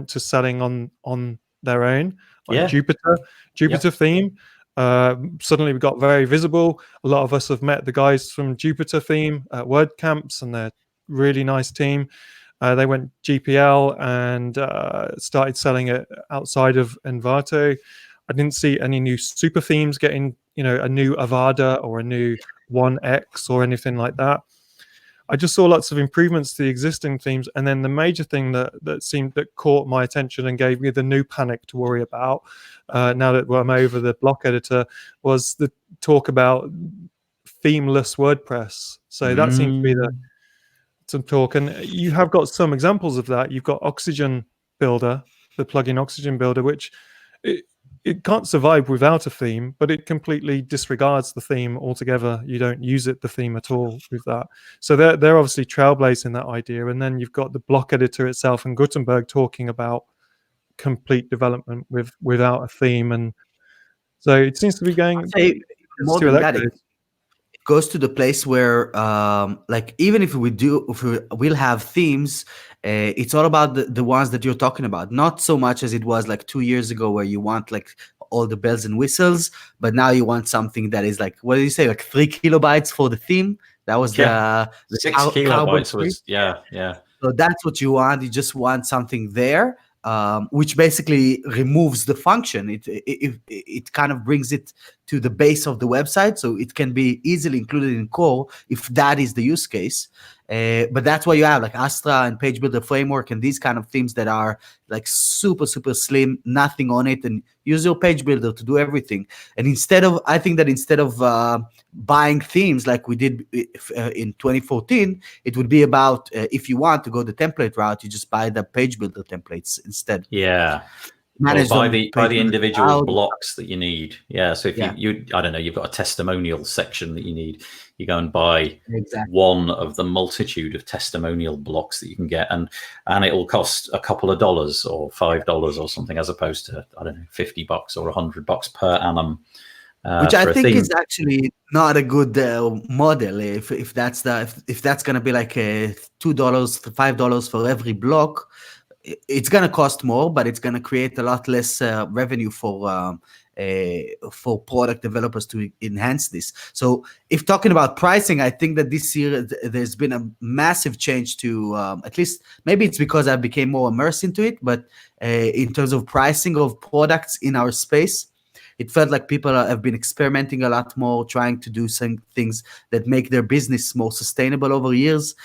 to selling on their own, like Jupiter theme. Suddenly we got very visible. A lot of us have met the guys from Jupiter theme at WordCamps, and they're really nice team. They went GPL and started selling it outside of Envato. I didn't see any new super themes getting, you know, a new Avada or a new 1X or anything like that. I just saw lots of improvements to the existing themes, and then the major thing that caught my attention and gave me the new panic to worry about, now that I'm over the block editor, was the talk about themeless WordPress. So that seemed to be some talk, and you have got some examples of that. You've got Oxygen Builder, the plugin Oxygen Builder, which it can't survive without a theme, but it completely disregards the theme altogether. You don't use the theme at all with that. So they're obviously trailblazing that idea. And then you've got the block editor itself and Gutenberg talking about complete development without a theme. And so it seems to be going. More than that, it goes to the place where, like, even if we'll have themes, it's all about the ones that you're talking about. Not so much as it was like 2 years ago, where you want like all the bells and whistles, but now you want something that is like, what did you say, like 3 kilobytes for the theme? That was the 6 kilobytes was yeah. So that's what you want. You just want something there. Which basically removes the function. It kind of brings it to the base of the website, so it can be easily included in core if that is the use case. But that's why you have like Astra and Page Builder Framework and these kind of themes that are like super slim, nothing on it, and use your Page Builder to do everything. And I think that instead of buying themes like we did in 2014, it would be about if you want to go the template route, you just buy the Page Builder templates instead. Yeah. Or buy the individual blocks that you need. Yeah. So if you I don't know, you've got a testimonial section that you need, you go and buy one of the multitude of testimonial blocks that you can get, and it'll cost a couple of dollars or $5 or something, as opposed to, I don't know, $50 or $100 per annum. Which I think is actually not a good model. If that's going to be like $2 to $5 for every block, it's going to cost more, but it's going to create a lot less revenue for product developers to enhance this. So if talking about pricing, I think that this year there's been a massive change to, at least maybe it's because I became more immersed into it, but in terms of pricing of products in our space, it felt like people have been experimenting a lot more, trying to do some things that make their business more sustainable over years.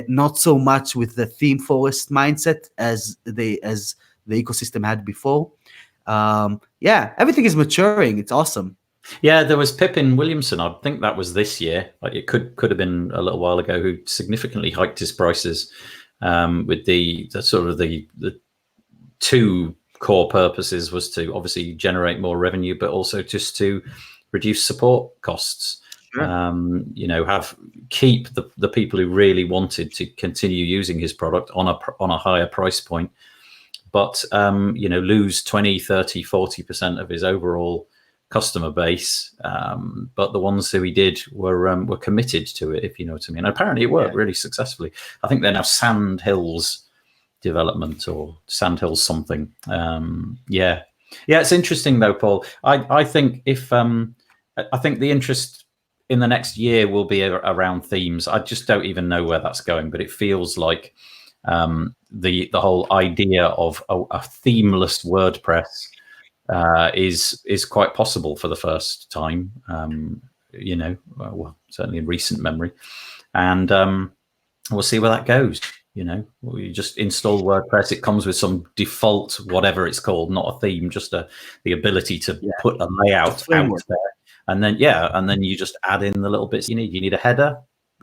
Not so much with the theme forest mindset as the ecosystem had before. Everything is maturing. It's awesome. Yeah, there was Pippin Williamson. I think that was this year. Like, it could have been a little while ago, who significantly hiked his prices with the sort of the two core purposes was to obviously generate more revenue, but also just to reduce support costs. Sure. Keep the people who really wanted to continue using his product on a higher price point, but lose 20, 30, 40% of his overall customer base. But the ones who he did were committed to it, if you know what I mean. And apparently it worked really successfully. I think they're now Sand Hills Development or Sandhills something. It's interesting though, Paul. I think I think the interest in the next year will be around themes. I just don't even know where that's going, but it feels like the whole idea of a themeless WordPress is quite possible for the first time. Certainly in recent memory, and we'll see where that goes. You just install WordPress. It comes with some default, whatever it's called, not a theme, just the ability to put a layout out there. And then you just add in the little bits you need. You need a header,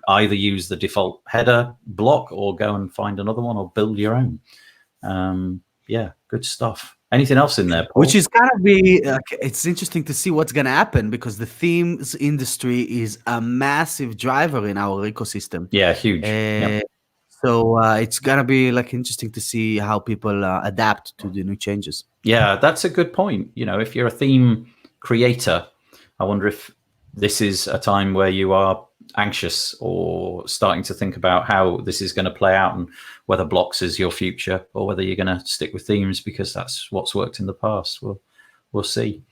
either use the default header block or go and find another one or build your own. Good stuff. Anything else in there, Paul? Which is kind of it's interesting to see what's going to happen, because the themes industry is a massive driver in our ecosystem. Yeah, huge. Yep. So it's going to be like interesting to see how people adapt to the new changes. Yeah, that's a good point. If you're a theme creator, I wonder if this is a time where you are anxious or starting to think about how this is going to play out, and whether blocks is your future or whether you're going to stick with themes because that's what's worked in the past. We'll see.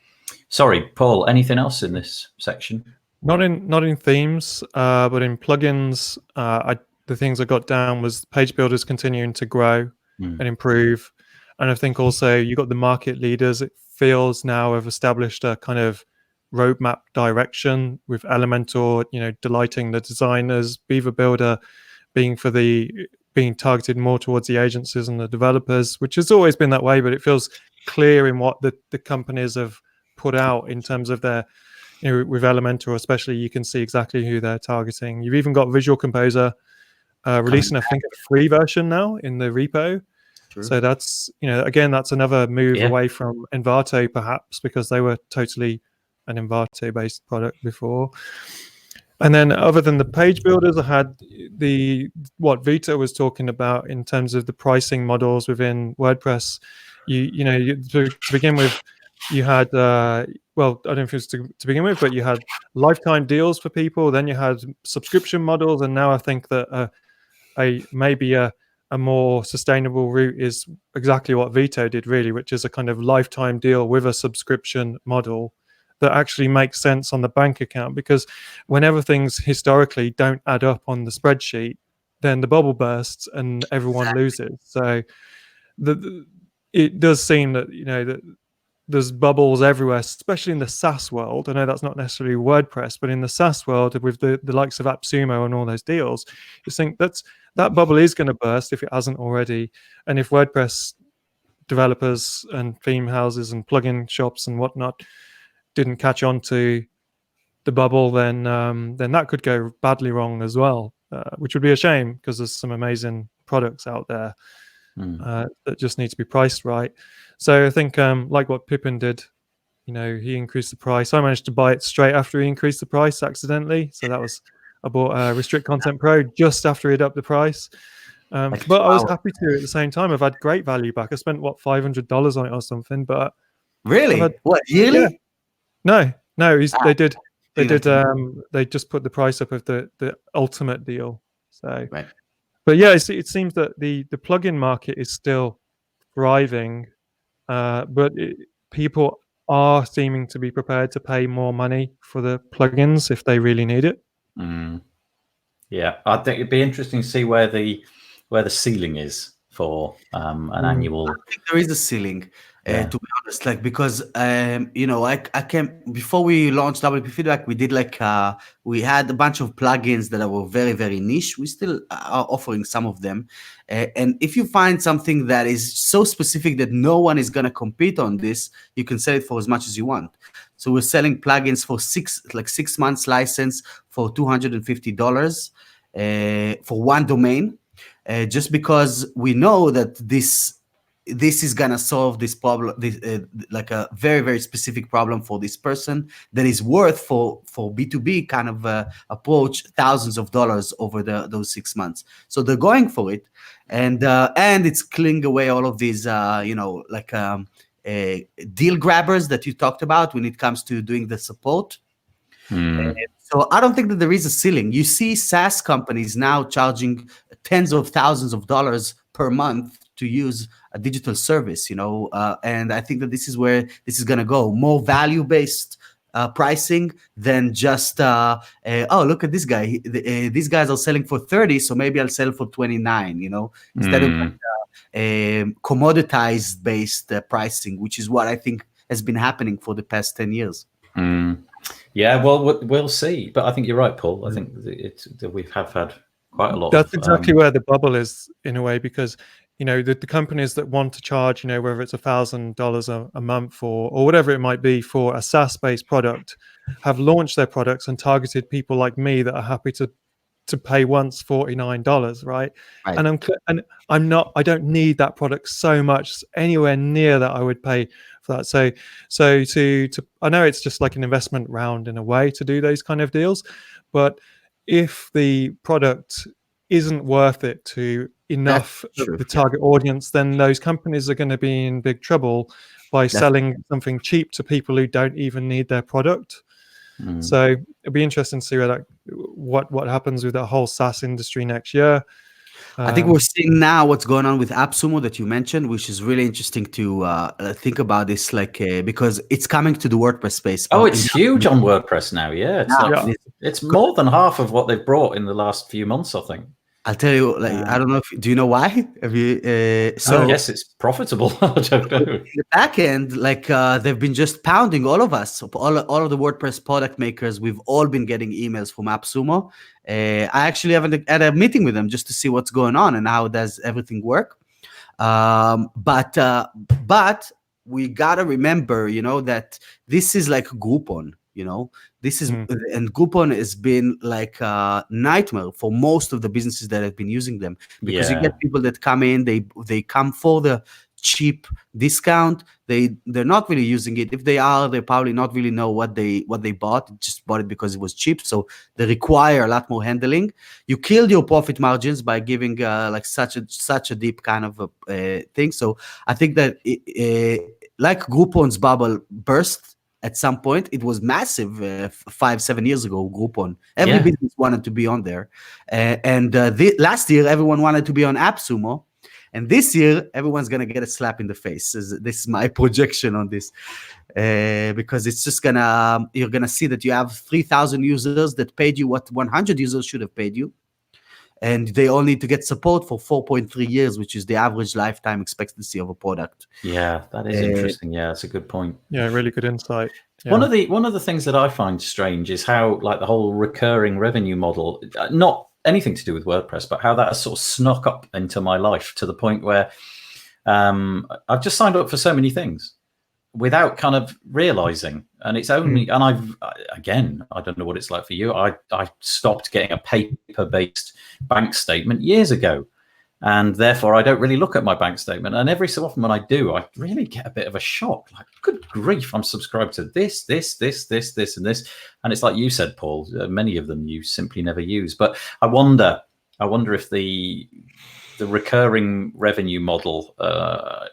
Sorry, Paul, anything else in this section? Not in themes, but in plugins. The things I got down was page builders continuing to grow and improve. And I think also you got the market leaders. It feels now have established a kind of roadmap direction with Elementor, delighting the designers, Beaver Builder being targeted more towards the agencies and the developers, which has always been that way, but it feels clear in what the companies have put out in terms of their, with Elementor especially, you can see exactly who they're targeting. You've even got Visual Composer releasing, I think, a free version now in the repo. True. So that's, again, that's another move away from Envato, perhaps, because they were totally an Envato-based product before. And then other than the page builders, I had what Vito was talking about in terms of the pricing models within WordPress. To begin with, you had, well, I don't know if it was to begin with, but you had lifetime deals for people. Then you had subscription models. And now I think that maybe a more sustainable route is exactly what Vito did, really, which is a kind of lifetime deal with a subscription model that actually makes sense on the bank account, because whenever things historically don't add up on the spreadsheet, then the bubble bursts and everyone loses. So it does seem that, that there's bubbles everywhere, especially in the SaaS world. I know that's not necessarily WordPress, but in the SaaS world with the likes of AppSumo and all those deals, you think that bubble is going to burst if it hasn't already. And if WordPress developers and theme houses and plugin shops and whatnot didn't catch on to the bubble, then that could go badly wrong as well, which would be a shame, because there's some amazing products out there that just need to be priced right. So I think like what Pippin did, he increased the price. I managed to buy it straight after he increased the price accidentally. So I bought Restrict Content Pro just after he'd upped the price. But I was happy to at the same time. I've had great value back. I spent $500 on it or something. But really, what, yearly? Yeah. No. They just put the price up of the ultimate deal. So, right. But yeah, it seems that the plugin market is still thriving, but people are seeming to be prepared to pay more money for the plugins if they really need it. Yeah, I think it'd be interesting to see where the ceiling is for an annual. I think there is a ceiling, to be honest, because I came before we launched WP Feedback. We did we had a bunch of plugins that were very, very niche. We still are offering some of them, and if you find something that is so specific that no one is going to compete on this, you can sell it for as much as you want. So we're selling plugins for 6 months license for $250 for one domain. Just because we know that this is gonna solve this problem, like a very, very specific problem for this person that is worth for B2B kind of approach thousands of dollars over those 6 months. So they're going for it, and it's clearing away all of these deal grabbers that you talked about when it comes to doing the support. So I don't think that there is a ceiling. You see SaaS companies now charging tens of thousands of dollars per month to use a digital service, and I think that this is where this is going to go. More value-based pricing than just, look at this guy. These guys are selling for 30, so maybe I'll sell for 29, instead of commoditized-based pricing, which is what I think has been happening for the past 10 years. Yeah, well, we'll see. But I think you're right, Paul. I think that we have had quite a lot. That's exactly where the bubble is, in a way, because the companies that want to charge, whether it's $1,000 a month or whatever it might be for a SaaS-based product, have launched their products and targeted people like me that are happy to to pay once $49, right? Right. And I don't need that product so much anywhere near that I would pay for that. So I know it's just like an investment round in a way to do those kind of deals, but if the product isn't worth it to enough of the target audience, then those companies are going to be in big trouble by selling something cheap to people who don't even need their product. So it'll be interesting to see what happens with that whole SaaS industry next year. I think we're seeing now what's going on with AppSumo that you mentioned, which is really interesting to think about this, because it's coming to the WordPress space. Oh, it's huge on WordPress now. Yeah, it's more than half of what they've brought in the last few months, I think. I'll tell you, I don't know do you know why? Have you? Yes, it's profitable. I don't know. In the back end, they've been just pounding all of us, all of the WordPress product makers. We've all been getting emails from AppSumo. I actually haven't had a meeting with them just to see what's going on and how does everything work. But we gotta remember, that this is like Groupon. This is and Groupon has been like a nightmare for most of the businesses that have been using them, because you get people that come in, they come for the cheap discount. They're not really using it. If they are, they probably not really know what they bought. Just bought it because it was cheap. So they require a lot more handling. You killed your profit margins by giving such a deep kind of thing. So I think that like Groupon's bubble burst at some point. It was massive 5-7 years ago. Groupon, every business wanted to be on there, and last year everyone wanted to be on AppSumo, and this year everyone's gonna get a slap in the face. This is my projection on this, because it's just you're gonna see that you have 3,000 users that paid you what 100 users should have paid you, and they all need to get support for 4.3 years, which is the average lifetime expectancy of a product. Yeah, that is interesting. Yeah, that's a good point. Yeah, really good insight. Yeah. One of the things that I find strange is how the whole recurring revenue model, not anything to do with WordPress, but how that has sort of snuck up into my life to the point where I've just signed up for so many things without kind of realizing. And it's only, and I don't know what it's like for you. I stopped getting a paper-based bank statement years ago, and therefore I don't really look at my bank statement. And every so often when I do, I really get a bit of a shock. Like, good grief, I'm subscribed to this, and this. And it's like you said, Paul, many of them you simply never use. But I wonder if the recurring revenue model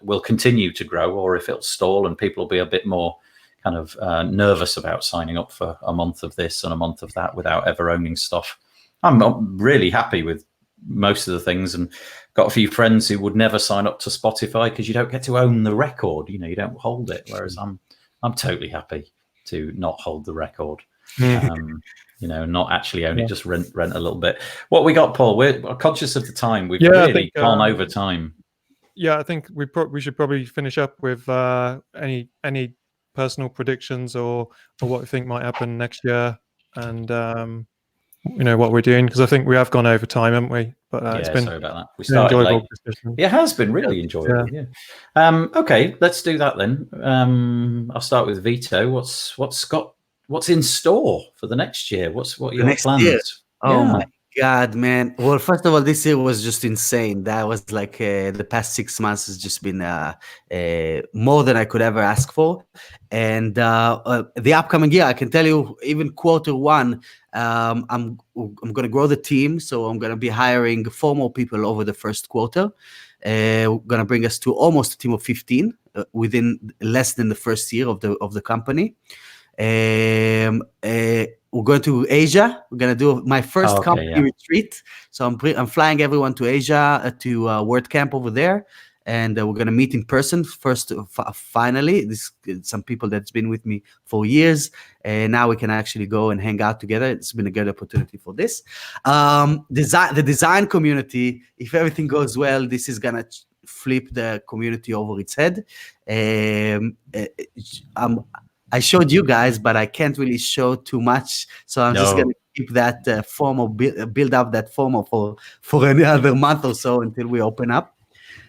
will continue to grow, or if it'll stall and people will be a bit more kind of nervous about signing up for a month of this and a month of that without ever owning stuff. I'm really happy with most of the things, and got a few friends who would never sign up to Spotify because you don't get to own the record. You don't hold it. Whereas I'm totally happy to not hold the record. Not actually own it, just rent a little bit. What we got, Paul? We're conscious of the time. We've really gone over time. Yeah, I think we should probably finish up with any personal predictions or what we think might happen next year, and what we're doing, because I think we have gone over time, haven't we? But it's been sorry about that. We started late. It has been really enjoyable. Yeah. Okay, let's do that then. I'll start with Vito. What's in store for the next year? What are your plans? Year? Oh my God, man. Well, first of all, this year was just insane. That was like the past 6 months has just been more than I could ever ask for. And the upcoming year, I can tell you, even Q1, I'm going to grow the team. So I'm going to be hiring 4 more people over the first quarter. We're going to bring us to almost a team of 15 within less than the first year of the company. We're going to Asia. We're going to do my first company retreat. So I'm flying everyone to Asia to WordCamp over there, and we're going to meet in person first. Finally, some people that's been with me for years, and now we can actually go and hang out together. It's been a good opportunity for this. The design community, if everything goes well, this is gonna flip the community over its head. I showed you guys, but I can't really show too much. So I'm just going to keep that build up that FOMO for another month or so until we open up.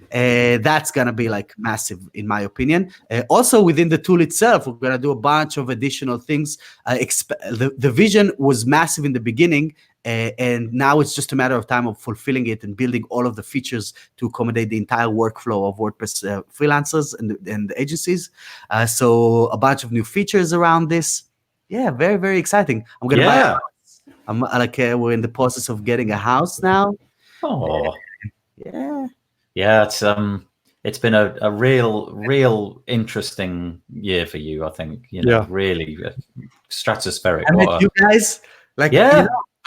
That's going to be like massive, in my opinion. Also, within the tool itself, we're going to do a bunch of additional things. The vision was massive in the beginning, and now it's just a matter of time of fulfilling it and building all of the features to accommodate the entire workflow of WordPress freelancers and agencies. So a bunch of new features around this. Yeah, very, very exciting. I'm gonna buy a house. I'm we're in the process of getting a house now. Oh, yeah. It's been a real interesting year for you. I think really stratospheric. I met you guys.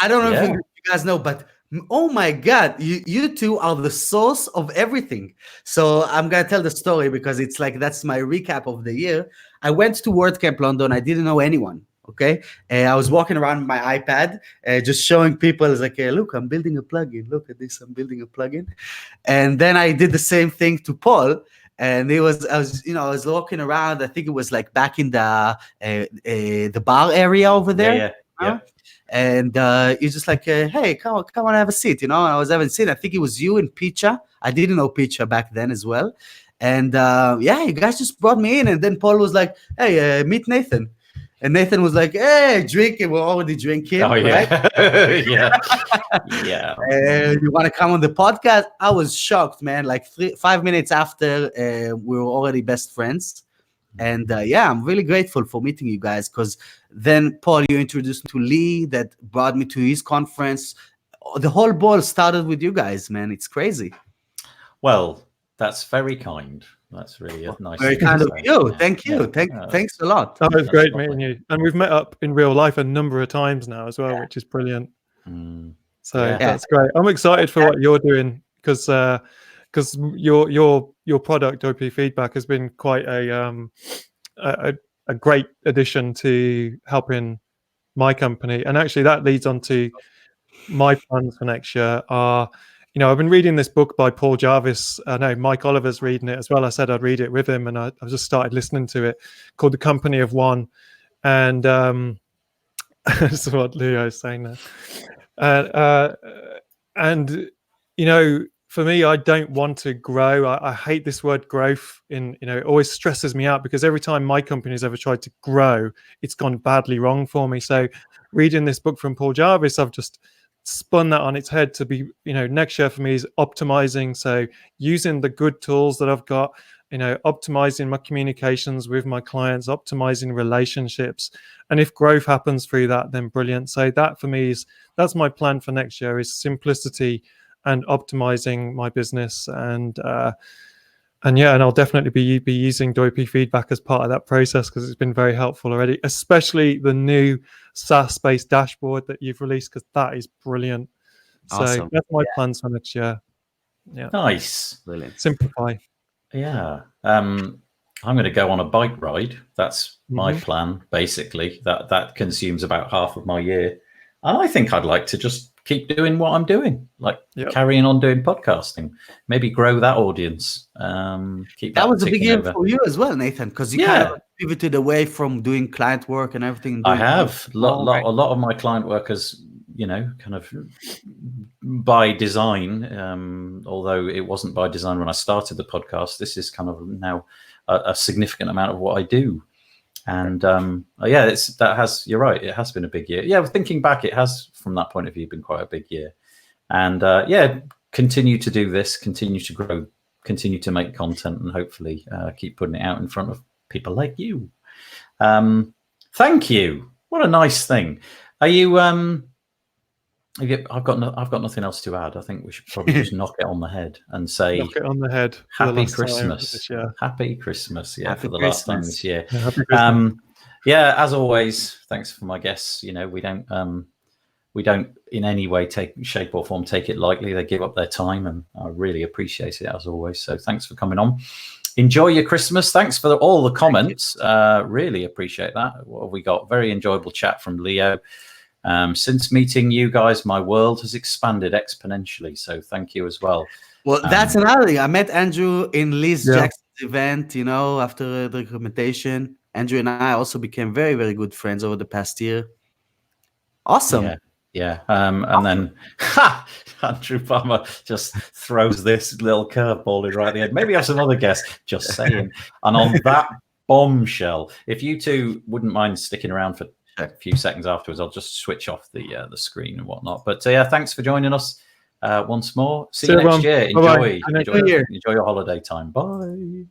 I don't know if you guys know, but oh my God, you two are the source of everything. So I'm gonna tell the story because it's that's my recap of the year. I went to WordCamp London. I didn't know anyone. Okay, I was walking around with my iPad, just showing people, look, I'm building a plugin. Look at this, I'm building a plugin. And then I did the same thing to Paul, and I was walking around. I think it was back in the bar area over there. Yeah. And you're just hey, come on, have a seat. And I was having a seat. I think it was you and Picha. I didn't know Picha back then as well. And you guys just brought me in. And then Paul was like, hey, meet Nathan. And Nathan was like, hey, drinking. We're already drinking. Oh, yeah. Right? Yeah. And you want to come on the podcast? I was shocked, man. 5 minutes after, we were already best friends. And I'm really grateful for meeting you guys, because then, Paul, you introduced me to Lee that brought me to his conference. The whole ball started with you guys, man. It's crazy. Well, that's very kind. That's really nice. Very kind of you. Thank you. Thanks a lot. That was great meeting you. And we've met up in real life a number of times now as well, which is brilliant. So that's great. I'm excited for what you're doing, because your product, OP Feedback, has been quite a great addition to helping my company. And actually that leads on to my plans for next year. I've been reading this book by Paul Jarvis. I know Mike Oliver's reading it as well. I said I'd read it with him, and I've just started listening to it, called The Company of One. And that's what Leo's saying there. For me, I don't want to grow. I hate this word growth. It always stresses me out, because every time my company has ever tried to grow, it's gone badly wrong for me. So reading this book from Paul Jarvis, I've just spun that on its head to be, next year for me is optimizing. So using the good tools that I've got, optimizing my communications with my clients, optimizing relationships. And if growth happens through that, then brilliant. So that for me that's my plan for next year, is simplicity and optimizing my business. And I'll definitely be using DOP Feedback as part of that process, because it's been very helpful already, especially the new SaaS-based dashboard that you've released, because that is brilliant. Awesome. So that's my plans for next year. Yeah. Nice. Brilliant. Simplify. Yeah. I'm going to go on a bike ride. That's my plan, basically. That consumes about half of my year. And I think I'd like to just keep doing what I'm doing, carrying on doing podcasting, maybe grow that audience. That was a big year for you as well, Nathan, because you kind of pivoted away from doing client work and everything. I have a lot of my client work is, kind of by design, although it wasn't by design when I started the podcast. This is kind of now a significant amount of what I do. And you're right, it has been a big year. Yeah, thinking back, it has, from that point of view, been quite a big year. And continue to do this, continue to grow, continue to make content, and hopefully keep putting it out in front of people like you. Thank you. What a nice thing. Are you I've got nothing else to add. I think we should probably just knock it on the head and say, knock it on the head. Happy Christmas. Happy Christmas. Yeah, happy for the Christmas. last time this year. Yeah, happy Christmas. As always, thanks for my guests. We don't in any way, shape or form take it lightly. They give up their time, and I really appreciate it as always. So thanks for coming on. Enjoy your Christmas. Thanks for all the comments. Really appreciate that. What have we got? Very enjoyable chat from Leo. Since meeting you guys, my world has expanded exponentially. So thank you as well. Well, that's another thing. I met Andrew in Liz Jackson's event, after the documentation. Andrew and I also became very, very good friends over the past year. Awesome. Yeah. And then Andrew Palmer just throws this little curveball in right at the end. Maybe have some other guests, just saying. And on that bombshell, if you two wouldn't mind sticking around for Sure. a few seconds afterwards, I'll just switch off the screen and whatnot. But yeah, thanks for joining us once more. See you next year. Bye-bye. Enjoy your holiday time. Bye.